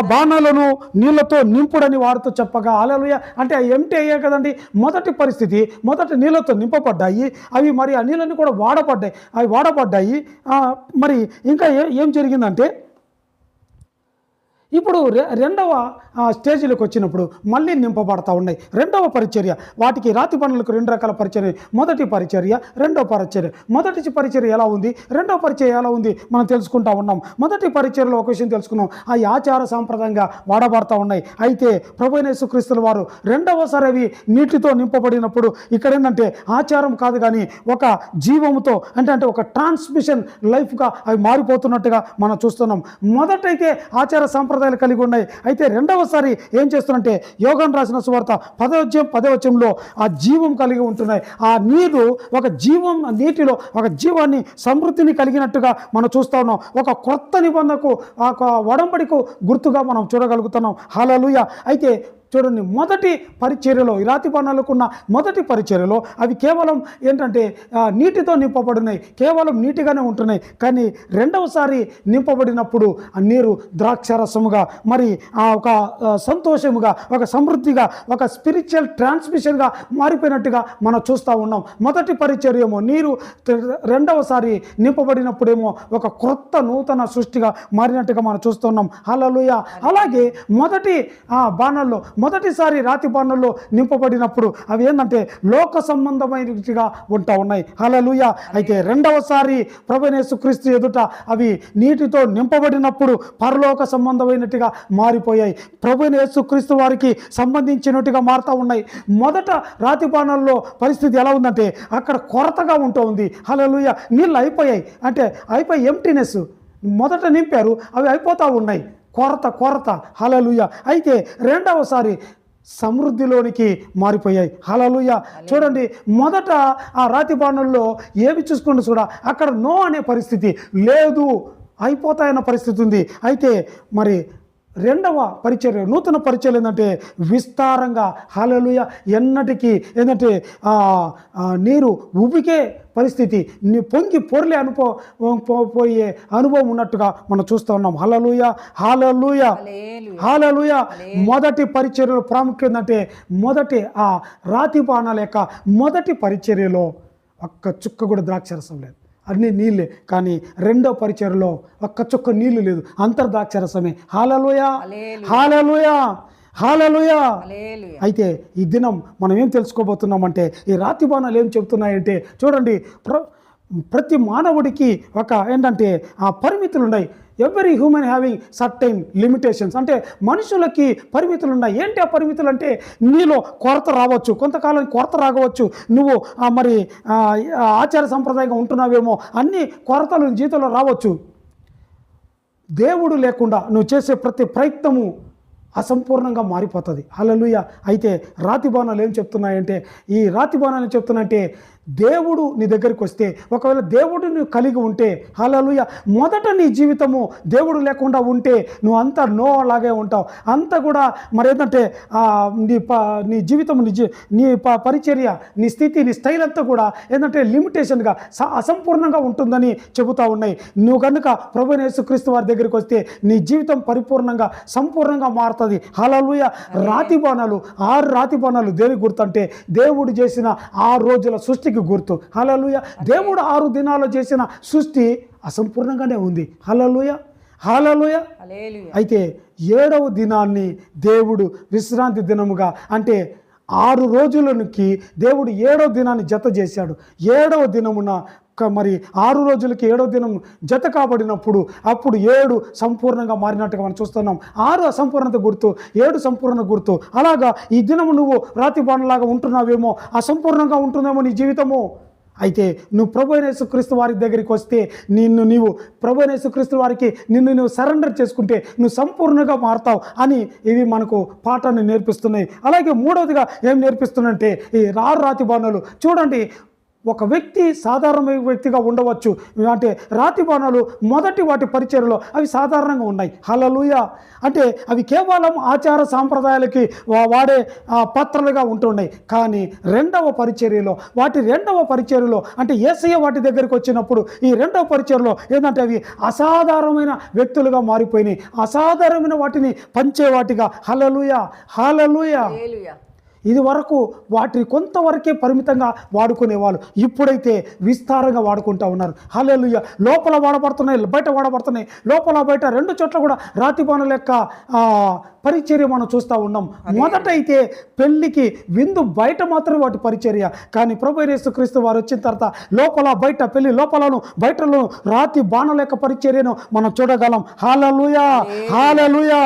బాణాలను నీళ్లతో నింపుడని వారితో చెప్పగా, హల్లెలూయా. అంటే ఎంటీ అయ్యాయి కదండి. మొదటి పరిస్థితి, మొదట నీళ్లతో నింపబడ్డాయి, అవి మరి ఆ నీళ్ళని కూడా వాడబడ్డాయి. మరి ఇంకా ఏం జరిగిందంటే ఇప్పుడు 2వ స్టేజ్లోకి వచ్చినప్పుడు మళ్ళీ నింపబడతా ఉన్నాయి. 2వ పరిచర్య, వాటికి రాతి పనులకు 2 రకాల పరిచర్య. మొదటి పరిచర్య, 2వ పరిచర్య. మొదటి పరిచర్య ఎలా ఉంది, 2వ పరిచర్య ఎలా ఉంది మనం తెలుసుకుంటా ఉన్నాం. మొదటి పరిచర్యలో ఒక విషయం తెలుసుకున్నాం, అవి ఆచార సాంప్రదాయంగా వాడబడతా ఉన్నాయి. అయితే ప్రభువైన యేసుక్రీస్తుల వారు 2వసారి అవి నీటితో నింపబడినప్పుడు ఇక్కడ ఏంటంటే ఆచారం కాదు, కానీ ఒక జీవముతో అంటే ఒక ట్రాన్స్మిషన్ లైఫ్గా అవి మారిపోతున్నట్టుగా మనం చూస్తున్నాం. మొదటైతే ఆచార సాంప్రదాయాలు కలిగి ఉన్నాయి. అయితే 2వసారి ఏం చేస్తున్నంటే యోహాను రాసిన సువార్త 10వ అధ్యాయంలో ఆ జీవం కలిగి ఉంటున్నాయి. ఆ నీరు ఒక జీవం, నీటిలో ఒక జీవాన్ని, సమృద్ధిని కలిగినట్టుగా మనం చూస్తూ ఉన్నాం. ఒక క్రొత్త నిబంధనకు, ఒక ఒడంబడికు గుర్తుగా మనం చూడగలుగుతున్నాం. హల్లెలూయా. అయితే చూడండి, మొదటి పరిచర్యలో ఈ రాతి బాణాలకున్న మొదటి పరిచర్యలో అవి కేవలం ఏంటంటే నీటితో నింపబడినాయి, కేవలం నీటిగానే ఉంటున్నాయి. కానీ 2వసారి నింపబడినప్పుడు ఆ నీరు ద్రాక్షారసముగా, మరి ఒక సంతోషముగా, ఒక సమృద్ధిగా, ఒక స్పిరిచువల్ ట్రాన్స్మిషన్గా మారిపోయినట్టుగా మనం చూస్తూ ఉన్నాం. మొదటి పరిచర్యేమో నీరు, 2వసారి నింపబడినప్పుడేమో ఒక క్రొత్త నూతన సృష్టిగా మారినట్టుగా మనం చూస్తున్నాం. హల్లెలూయా. అలాగే మొదటిసారి రాతి బాణల్లో నింపబడినప్పుడు అవి ఏంటంటే లోక సంబంధమైనట్టుగా ఉంటా ఉన్నాయి. హల్లెలూయా. అయితే 2వసారి ప్రభువైన యేసుక్రీస్తు ఎదుట అవి నీటితో నింపబడినప్పుడు పరలోక సంబంధమైనట్టుగా మారిపోయాయి, ప్రభువైన యేసుక్రీస్తు వారికి సంబంధించినట్టుగా మారుతూ ఉన్నాయి. మొదట రాతి బాణాల్లో పరిస్థితి ఎలా ఉందంటే అక్కడ కొరతగా ఉంటూ ఉంది. హల్లెలూయా. నీళ్ళు అయిపోయాయి, అంటే ఎంప్టీనెస్. మొదట నింపారు, అవి అయిపోతూ ఉన్నాయి, కొరత. హల్లెలూయా. అయితే 2వసారి సమృద్ధిలోనికి మారిపోయాయి. హల్లెలూయా. చూడండి, మొదట ఆ రాతి బాణల్లో ఏమి చూసుకుంటూ కూడా అక్కడ నో అనే పరిస్థితి లేదు, అయిపోతాయన్న పరిస్థితి ఉంది. అయితే మరి 2వ పరిచర్య, నూతన పరిచర్య ఏంటంటే విస్తారంగా, హల్లెలూయా, ఎన్నటికీ ఏంటంటే నీరు ఉబికే పరిస్థితి, పొంగి పొర్లే పోయే అనుభవం ఉన్నట్టుగా మనం చూస్తూ ఉన్నాం. హల్లెలూయా. హల్లెలూయా. హల్లెలూయా. మొదటి పరిచర్యలో ప్రాముఖ్యం ఏంటంటే మొదటి ఆ రాతి బాణాల యొక్క మొదటి పరిచర్యలో ఒక్క చుక్క కూడా ద్రాక్షరసం లేదు, అన్ని నీళ్ళే. కానీ 2వ పరిచర్యలో ఒక్క చుక్క నీళ్లు లేదు, అంతర్ద్రాక్షరసమే. హల్లెలూయా. హల్లెలూయా. హల్లెలూయా. అయితే ఈ దినం మనం ఏం తెలుసుకోబోతున్నామంటే ఈ రాతి బాణాలు ఏం చెబుతున్నాయంటే చూడండి, ప్రతి మానవుడికి ఒక ఏంటంటే ఆ పరిమితులు ఉన్నాయి. Every human having certain limitations, అంటే మనుషులకి పరిమితులు ఉన్నాయి. ఏంటి ఆ పరిమితులు అంటే నీలో కొరత రావచ్చు, కొంతకాలం కొరత రావచ్చు, నువ్వు మరి ఆచార సంప్రదాయంగా ఉంటున్నావేమో, అన్ని కొరతలు జీవితంలో రావచ్చు. దేవుడు లేకుండా నువ్వు చేసే ప్రతి ప్రయత్నము అసంపూర్ణంగా మారిపోతుంది. హల్లెలూయా. అయితే రాతి బాణాలు ఏం చెప్తున్నాయంటే, ఈ రాతి బాణాలు ఏం చెప్తున్నాయంటే, దేవుడు నీ దగ్గరికి వస్తే, ఒకవేళ దేవుడు నువ్వు కలిగి ఉంటే, హల్లెలూయా, మొదట నీ జీవితము దేవుడు లేకుండా ఉంటే నువ్వు అంతా నో లాగే ఉంటావు. అంతా కూడా మరి ఏంటంటే నీ జీవితం నీ పరిచర్య, నీ స్థితి, నీ స్టైల్ అంతా కూడా ఏంటంటే లిమిటేషన్గా అసంపూర్ణంగా ఉంటుందని చెబుతూ ఉన్నాయి. నువ్వు కనుక ప్రభువైన యేసుక్రీస్తు వారి దగ్గరికి వస్తే నీ జీవితం పరిపూర్ణంగా సంపూర్ణంగా మారుతుంది. హల్లెలూయా. రాతి బాణాలు, 6 రాతి బాణాలు దేనికి గుర్తు అంటే దేవుడు చేసిన 6 రోజుల సృష్టికి గుర్తు. హల్లెలూయా. దేవుడు 6 దినాలు చేసిన సృష్టి అసంపూర్ణంగానే ఉంది. హల్లెలూయా, హల్లెలూయా. అయితే 7వ దినాన్ని దేవుడు విశ్రాంతి దినముగా, అంటే 6 రోజులకి దేవుడు 7వ దినాన్ని జత చేశాడు. 7వ దినమున మరి 6 రోజులకి 7వ దినం జత కాబడినప్పుడు అప్పుడు 7 సంపూర్ణంగా మారినట్టుగా మనం చూస్తున్నాం. 6 అసంపూర్ణత గుర్తు, 7 సంపూర్ణ గుర్తు. అలాగా ఈ దినము నువ్వు రాతి బాణలాగా ఉంటున్నావేమో, అసంపూర్ణంగా ఉంటుందేమో నీ జీవితము. అయితే నువ్వు ప్రభువైన యేసుక్రీస్తు వారి దగ్గరికి వస్తే, నీవు ప్రభువైన యేసుక్రీస్తు వారికి నువ్వు సరెండర్ చేసుకుంటే నువ్వు సంపూర్ణంగా మారుతావు అని ఇవి మనకు పాఠాన్ని నేర్పిస్తున్నాయి. అలాగే 3వదిగా ఏం నేర్పిస్తున్నంటే ఈ రాతి బాణాలు చూడండి. ఒక వ్యక్తి సాధారణ వ్యక్తిగా ఉండవచ్చు, అంటే రాతి బాణాలు మొదటి వాటి పరిచర్యలో అవి సాధారణంగా ఉన్నాయి. హల్లెలూయా. అంటే అవి కేవలం ఆచార సాంప్రదాయాలకి వాడే పాత్రలుగా ఉంటున్నాయి. కానీ రెండవ పరిచర్యలో అంటే యేసయ్య వాటి దగ్గరికి వచ్చినప్పుడు ఈ రెండవ పరిచర్యలో ఏంటంటే అవి అసాధారణమైన వ్యక్తులుగా మారిపోయినాయి, అసాధారణమైన వాటిని పంచేవాటిగా. హల్లెలూయా, హల్లెలూయా. ఇది వరకు వాటిని కొంతవరకే పరిమితంగా వాడుకునేవాళ్ళు, ఇప్పుడైతే విస్తారంగా వాడుకుంటూ ఉన్నారు. హల్లెలూయా. లోపల వాడబడుతున్నాయి, బయట వాడబడుతున్నాయి. లోపల బయట 2 చోట్ల కూడా రాతి బాణాల యొక్క పరిచర్య మనం చూస్తూ ఉన్నాం. మొదటైతే పెళ్లికి విందు బయట మాత్రమే వాటి పరిచర్య, కానీ ప్రభువైన యేసుక్రీస్తు వారు వచ్చిన తర్వాత లోపల బయట, పెళ్లి లోపలను బయటలో రాతి బాణాల యొక్క పరిచర్యను మనం చూడగలం. హల్లెలూయా, హల్లెలూయా.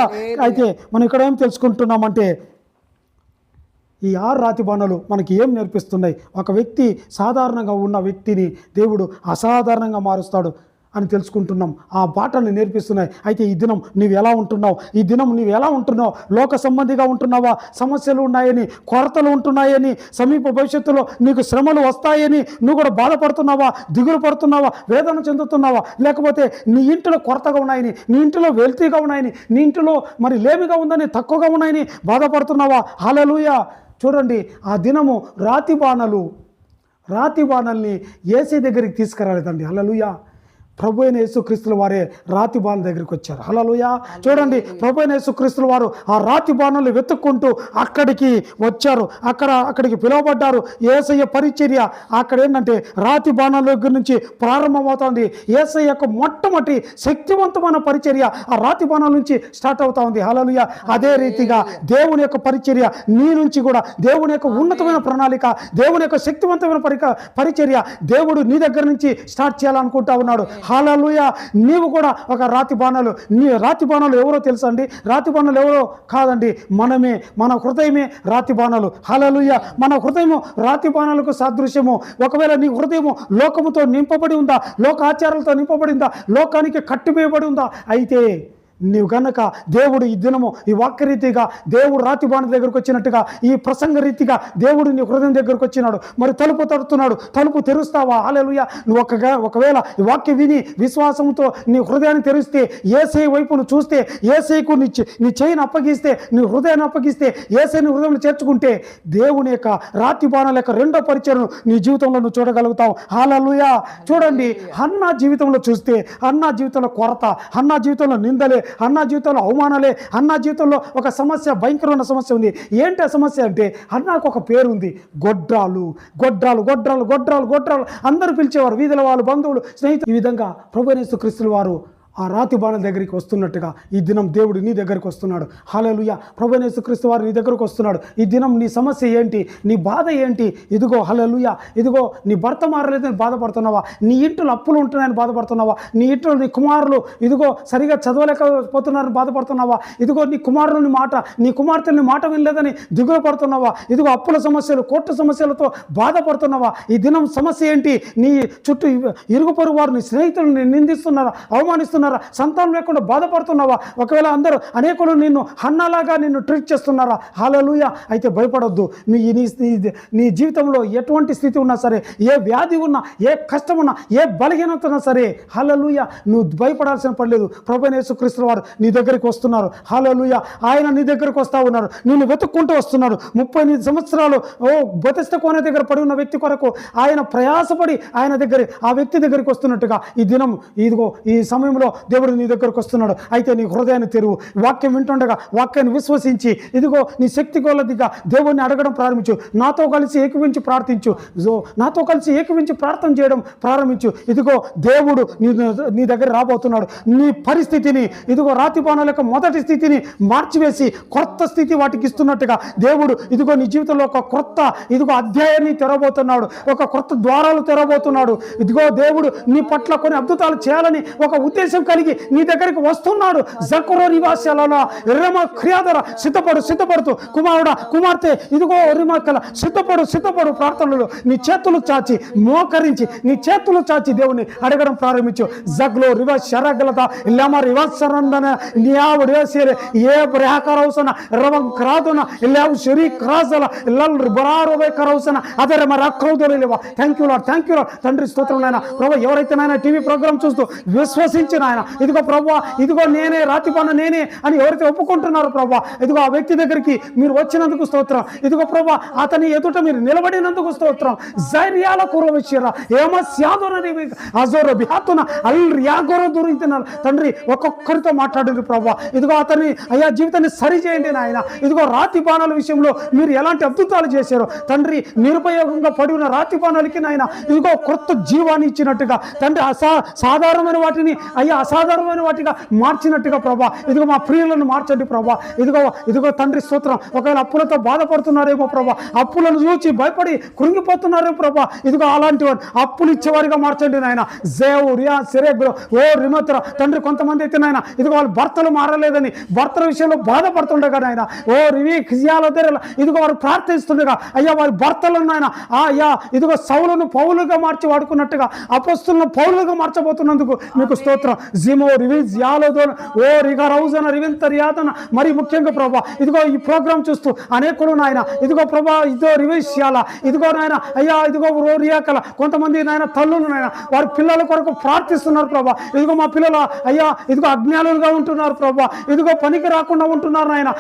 అయితే మనం ఇక్కడ ఏం తెలుసుకుంటున్నామంటే ఈ 6 రాతి బాణాలు మనకి ఏం నేర్పిస్తున్నాయి? ఒక వ్యక్తి సాధారణంగా ఉన్న వ్యక్తిని దేవుడు అసాధారణంగా మారుస్తాడు అని తెలుసుకుంటున్నాం. ఆ బాటని నేర్పిస్తున్నాయి. అయితే ఈ దినం నీవు ఎలా ఉంటున్నావు? లోక సంబంధిగా ఉంటున్నావా? సమస్యలు ఉన్నాయని, కొరతలు ఉంటున్నాయని, సమీప భవిష్యత్తులో నీకు శ్రమలు వస్తాయని నువ్వు కూడా బాధపడుతున్నావా? దిగులు పడుతున్నావా? వేదన చెందుతున్నావా? లేకపోతే నీ ఇంటిలో కొరతగా ఉన్నాయని, నీ ఇంటిలో వెల్తీగా ఉన్నాయని, నీ ఇంటిలో మరి లేమిగా ఉందని, తక్కువగా ఉన్నాయని బాధపడుతున్నావా? హల్లెలూయా. చూడండి, ఆ దినము రాతి బాణల్ని యేసయ్య దగ్గరికి తీసుకురాలేదండి. హల్లెలూయా. ప్రభువైన యేసుక్రీస్తుల వారే రాతి బాణాల దగ్గరికి వచ్చారు. హల్లెలూయా. చూడండి, ప్రభువైన యేసుక్రీస్తుల వారు ఆ రాతి బాణాలను వెతుక్కుంటూ అక్కడికి వచ్చారు. అక్కడికి పిలువబడ్డారు. యేసయ్య పరిచర్య అక్కడ ఏంటంటే రాతి బాణాల దగ్గర నుంచి ప్రారంభమవుతుంది. యేసయ్య యొక్క మొట్టమొదటి శక్తివంతమైన పరిచర్య ఆ రాతి బాణాల నుంచి స్టార్ట్ అవుతా ఉంది. హల్లెలూయా. అదే రీతిగా దేవుని యొక్క పరిచర్య నీ నుంచి కూడా, దేవుని యొక్క ఉన్నతమైన ప్రణాళిక, దేవుని యొక్క శక్తివంతమైన పరిచర్య దేవుడు నీ దగ్గర నుంచి స్టార్ట్ చేయాలనుకుంటా ఉన్నాడు. హల్లెలూయా. నీవు కూడా ఒక రాతి బాణాలు ఎవరో తెలుసా అండి? రాతి బాణాలు ఎవరో కాదండి, మనమే. మన హృదయమే రాతి బాణాలు. హల్లెలూయా. మన హృదయము రాతి బాణాలకు సాదృశ్యము. ఒకవేళ నీ హృదయము లోకముతో నింపబడి ఉందా, లోక ఆచారాలతో నింపబడి ఉందా, లోకానికి కట్టివేయబడి ఉందా, అయితే నీవు గనక దేవుడు ఈ దినము ఈ వాక్యరీతిగా దేవుడు రాతి బాణ దగ్గరకు వచ్చినట్టుగా, ఈ ప్రసంగ రీతిగా దేవుడు నీ హృదయం దగ్గరకు వచ్చినాడు. మరి తలుపు తడుతున్నాడు, తలుపు తెరుస్తావా? హల్లెలూయా. నువ్వు ఒకవేళ ఈ వాక్యం విని విశ్వాసంతో నీ హృదయాన్ని తెరిస్తే, యేసయ్య వైపును చూస్తే, యేసయ్యకు నీ చేయిని అప్పగిస్తే, నీ హృదయాన్ని అప్పగిస్తే, యేసయ్యని హృదయంలో చేర్చుకుంటే దేవుని యొక్క రాతి బాణాల యొక్క రెండో పరిచయం నీ జీవితంలో నువ్వు చూడగలుగుతావు. హల్లెలూయా. చూడండి, హన్నా జీవితంలో చూస్తే, హన్నా జీవితంలో కొరత, హన్నా జీవితంలో నిందలే, హన్నా జీవితంలో అవమానాలే, హన్నా జీవితంలో ఒక సమస్య, భయంకరమైన సమస్య ఉంది. ఏంటి ఆ సమస్య అంటే, హన్నాకు ఒక పేరు ఉంది, గొడ్రాలు. అందరూ పిలిచేవారు, వీధుల వాళ్ళు, బంధువులు, స్నేహితులు. ఈ విధంగా ప్రభువైన యేసుక్రీస్తు వారు ఆ రాతి బాణాల దగ్గరికి వస్తున్నట్టుగా ఈ దినం దేవుడు నీ దగ్గరికి వస్తున్నాడు. హల్లెలూయా. ప్రభువైన యేసుక్రీస్తు వారు నీ దగ్గరకు వస్తున్నాడు. ఈ దినం నీ సమస్య ఏంటి? నీ బాధ ఏంటి? ఇదిగో హల్లెలూయా. ఇదిగో నీ భర్త మారలేదని బాధపడుతున్నావా? నీ ఇంట్లో అప్పులు ఉంటున్నాయని బాధపడుతున్నావా? నీ ఇంట్లో నీ కుమారులు ఇదిగో సరిగా చదవలేకపోతున్నారని బాధపడుతున్నావా? ఇదిగో నీ కుమార్తెని మాట వినలేదని దిగులు పడుతున్నావా? ఇదిగో అప్పుల సమస్యలు, కోర్టు సమస్యలతో బాధపడుతున్నావా? ఈ దినం సమస్య ఏంటి? నీ చుట్టూ ఇరుగు పొరుగు వారు, నీ స్నేహితులను నిందిస్తున్నారా, అవమానిస్తున్నారా? చేస్తున్నారా? సంతానం లేకుండా బాధపడుతున్నావా? ఒకవేళ అందరూ అనేకులు నిన్ను హన్నాలాగా నిన్ను ట్రీట్ చేస్తున్నారా? హల్లెలూయా. అయితే భయపడొద్దు. నీ జీవితంలో ఎటువంటి స్థితి ఉన్నా సరే, ఏ వ్యాధి ఉన్నా, ఏ కష్టం ఉన్నా, ఏ బలహీనత ఉన్నా సరే, హల్లెలూయా, నువ్వు భయపడాల్సిన పని లేదు. ప్రభువైన యేసుక్రీస్తు వారు నీ దగ్గరికి వస్తున్నారు. హల్లెలూయా. ఆయన నీ దగ్గరికి వస్తూ ఉన్నారు, నిన్ను వెతుక్కుంటూ వస్తున్నారు. 38 సంవత్సరాలు బెతెస్దా కోన దగ్గర పడి ఉన్న వ్యక్తి కొరకు ఆయన ప్రయాసపడి ఆ వ్యక్తి దగ్గరికి వస్తున్నట్టుగా ఈ దినం ఇదిగో ఈ సమయంలో దేవుడు నీ దగ్గరకు వస్తున్నాడు. అయితే నీ హృదయాన్ని తెరువు. వాక్యం వింటుండగా వాక్యాన్ని విశ్వసించి ఇదిగో నీ శక్తి కొలదిగా దేవుణ్ణి అడగడం ప్రారంభించు. నాతో కలిసి ఏకీవించి ప్రార్థించు. నాతో కలిసి ఏకీవించి ప్రార్థన చేయడం ప్రారంభించు. ఇదిగో దేవుడు నీ దగ్గర రాబోతున్నాడు. నీ పరిస్థితిని ఇదిగో రాతి బాణాల యొక్క మొదటి స్థితిని మార్చివేసి కొత్త స్థితి వాటికి ఇస్తున్నట్టుగా దేవుడు ఇదిగో నీ జీవితంలో ఒక కొత్త ఇదిగో అధ్యాయాన్ని తెరవబోతున్నాడు. ఒక కొత్త ద్వారాలు తెరవబోతున్నాడు. ఇదిగో దేవుడు నీ పట్ల కొన్ని అద్భుతాలు చేయాలని ఒక ఉద్దేశం కలిగి నీ దగ్గరికి వస్తున్నాడు. జకరో నివాసాలలో ఎర్రమ క్రియాధర సిద్ధపడుతూ కుమారుడా కుమార్తె ఇదిగో రిమకల సిద్ధపడు ప్రార్థనలు నీ చేతులు చాచి మోకరించి నీ చేతులు చాచి దేవుని అడగడం ప్రారంభించు. జగ్లో రివర్స్ శరగలత ఇల్లమ రివర్స్ సరందన నియావు రివర్సేరే ఏ బ్రహకరౌసన రవం క్రాదున ఇల్లావు శరీ క్రాజల ఇల్లల్ బరారోవే కరౌసన అదర మరక్రౌదలేవా. థ్యాంక్ యూ లార్డ్ తండ్రి స్తోత్రం నాయన. ప్రభు ఎవరైతే నాయన టీవీ ప్రోగ్రామ్ చూస్తూ విశ్వసించిన ఆయన ఇదిగో ప్రభు ఇదిగో నేనే రాతిబాణ నేనే అని ఎవరైతే ఒప్పుకుంటున్నారో ప్రభు ఇదిగో ఆ వ్యక్తి దగ్గరికి మీరు వచ్చినందుకు స్తోత్రం. ఇదిగో ప్రభు అతని ఎదుట మీరు నిలబడినందుకు స్తోత్రం. జైర్యాల కురవచ్చిర ఏమ స్యాదోరని అజోర బిహాతున అల్ యాగోర దూరితున్నారు తండ్రి. ఒక్కొక్కరితో మాట్లాడండి ప్రభు. ఇదిగో అతని అయ్యా జీవితాన్ని సరి చేయండి నాయన. ఇదిగో రాతి బాణాల విషయంలో మీరు ఎలాంటి అద్భుతాలు చేశారో తండ్రి. నిరుపయోగంగా పడి ఉన్న రాతి బాణాలకి నాయన ఇదిగో కొత్త జీవాన్ని ఇచ్చినట్టుగా తండ్రి సాధారణమైన వాటిని అయ్యా అసాధారణమైన వాటిగా మార్చినట్టుగా ప్రభా ఇదిగో మా ప్రియులను మార్చండి ప్రభా. ఇదిగో తండ్రి స్తోత్రం. ఒకవేళ అప్పులతో బాధపడుతున్నారేమో ప్రభా, అప్పులను చూచి భయపడి కృంగిపోతున్నారేమో ప్రభా, ఇదిగో అలాంటి వారు అప్పులు ఇచ్చేవారిగా మార్చండి నాయన. జేవు రియా సిరేగ్లో ఓ రిమత్ర తండ్రి. కొంతమంది అయితే నాయన ఇదిగో వాళ్ళు భర్తలు మారలేదని భర్తల విషయంలో బాధపడుతుండగా నాయన ఓ రివి ఖిజియాల దగ్గర ఇదిగో వారు ప్రార్థిస్తుండగా అయ్యా వారి భర్తలను నాయన అయ్యా ఇదిగో సౌలును పౌలుగా మార్చి వాడుకున్నట్టుగా అపొస్తలులను పౌలుగా మార్చబోతున్నందుకు మీకు స్తోత్రం. జిమో రివిజ్ యాలోదోన ఓ రిగా రౌజన రివింతర్ యాదన. మరి ముఖ్యంగా ప్రభా ఇదిగో ఈ ప్రోగ్రామ్ చూస్తూ అనేకులు నాయన ఇదిగో ప్రభా ఇదో రివిజ్ యాల ఇదిగో నాయన అయ్యా ఇదిగో ఓ రియాకల కొంతమంది నాయన తల్లులు నాయన వారి పిల్లల కొరకు ప్రార్థిస్తున్నారు ప్రభా. ఇదిగో మా పిల్లలు అయ్యా ఇదిగో అజ్ఞానులుగా ఉంటున్నారు ప్రభా. ఇదిగో పనికి రాకుండా ఉంటున్నారు నాయన.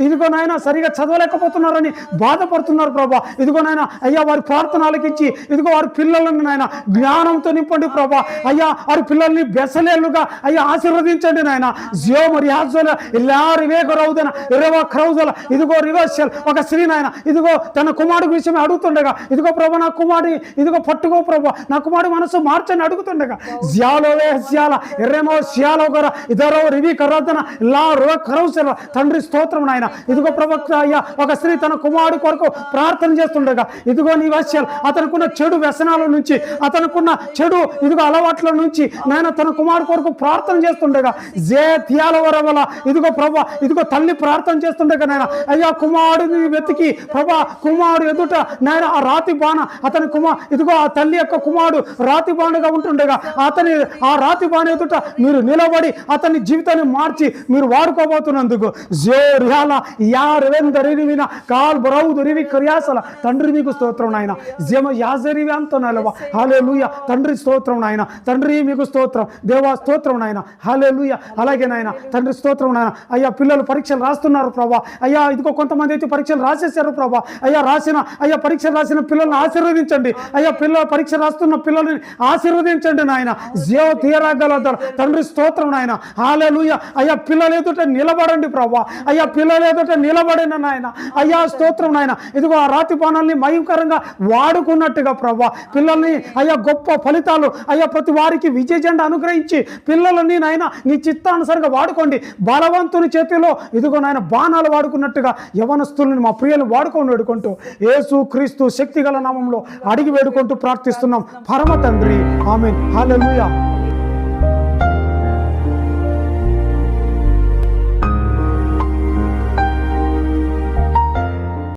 ఇదిగో నాయన సరిగా చదవలేకపోతున్నారని బాధపడుతున్నారు ప్రభా. ఇదిగో నాయన అయ్యా వారి ప్రార్థన ఆలకించి ఇదిగో వారి పిల్లలను నాయన జ్ఞానంతో నింపండి ప్రభా. అయ్యా వారి పిల్లల్ని బెసలేలుగా అయ్యా ఆశీర్వదించండి నాయన. జియోమరియాజోల ఇల్లారి వేగరౌదన ఇరవా క్రౌజల ఇదిగో రివర్సల్. ఒక స్త్రీ నాయన ఇదిగో తన కుమారుడి విషయమే అడుగుతుండగా ఇదిగో ప్రభా నా కుమారుడి ఇదిగో పట్టుకో ప్రభా నా కుమారుడి మనసు మార్చని అడుగుతుండగా జియాలోవే జియాల ఎర్రేమో సియాలోగర ఇదరో రివి కరదన లా రో క్రౌసల తండ్రి స్తోత్రం నాయన. ఇదిగో ప్రవక్త అయ్యా ఒక స్త్రీ తన కుమారుడు కొరకు ప్రార్థన చేస్తుండగా ఇదిగో నీ వాక్యాలు అతనుకున్న చెడు వ్యసనాల నుంచి అతనుకున్న చెడు ఇదిగో అలవాట్ల నుంచి నాయన తన కుమారుడు కొరకు ప్రార్థన చేస్తుండగా జే త్యాల వరవల ఇదిగో ప్రభా ఇదిగో తల్లి ప్రార్థన చేస్తుండగా నాయన అయ్యా కుమారుడిని వెతికి ప్రభా కుమారుడు ఎదుట నాయన ఆ రాతి బాణ అతని ఇదిగో ఆ తల్లి యొక్క కుమారుడు రాతి బాణగా ఉంటుండగా అతని ఆ రాతి బాణ ఎదుట మీరు నిలబడి అతని జీవితాన్ని మార్చి మీరు వాడుకోబోతున్నందుకు జే రియాల యారెందరివిన కాల్ బ్రౌదురివి క్రియాసల తండ్రి మీకు స్తోత్రం నాయన. జమ యాజరివి అంతనలవా హల్లెలూయా. తండ్రి స్తోత్రం నాయన. తండ్రి మీకు స్తోత్రం దేవా స్తోత్రం నాయన. హల్లెలూయా. అలాగే నాయన తండ్రి స్తోత్రం నాయన. అయ్యా పిల్లలు పరీక్షలు రాస్తున్నారు ప్రభా. అయ్యా ఇదిగో కొంతమంది అయితే పరీక్షలు రాసేసారు ప్రభా. అయ్యా పరీక్షలు రాసిన పిల్లల్ని ఆశీర్వదించండి. అయ్యా పరీక్ష రాస్తున్న పిల్లల్ని ఆశీర్వదించండి నాయన. జీవ తీరగల తండ్రి స్తోత్రం నాయన. హల్లెలూయా. అయ్యా పిల్లలు ఎదుట నిలబడండి ప్రభా. అయ్యా పిల్లలు ఎదుట నిలబడిన నాయన అయ్యా స్తోత్రం నాయన. ఇదిగో ఆ రాతి బాణాలని మయంకరంగా వాడుకున్నట్టుగా ప్రభా పిల్లల్ని అయ్యా గొప్ప ఫలితాలు అయ్యా ప్రతి వారికి విజయ జెండా అనుగ్రహించి పిల్లలని నాయన నీ చిత్తానుసారంగా వాడుకోండి. బలవంతుని చేతిలో ఇదిగో నాయన బాణాలు వాడుకున్నట్టుగా యవనస్తుల్ని మా ప్రియులు వేడుకుంటూ యేసు క్రీస్తు శక్తి గల నామంలో అడిగి వేడుకుంటూ ప్రార్థిస్తున్నాం పరమ తండ్రి. ఆమేన్. హల్లెలూయా.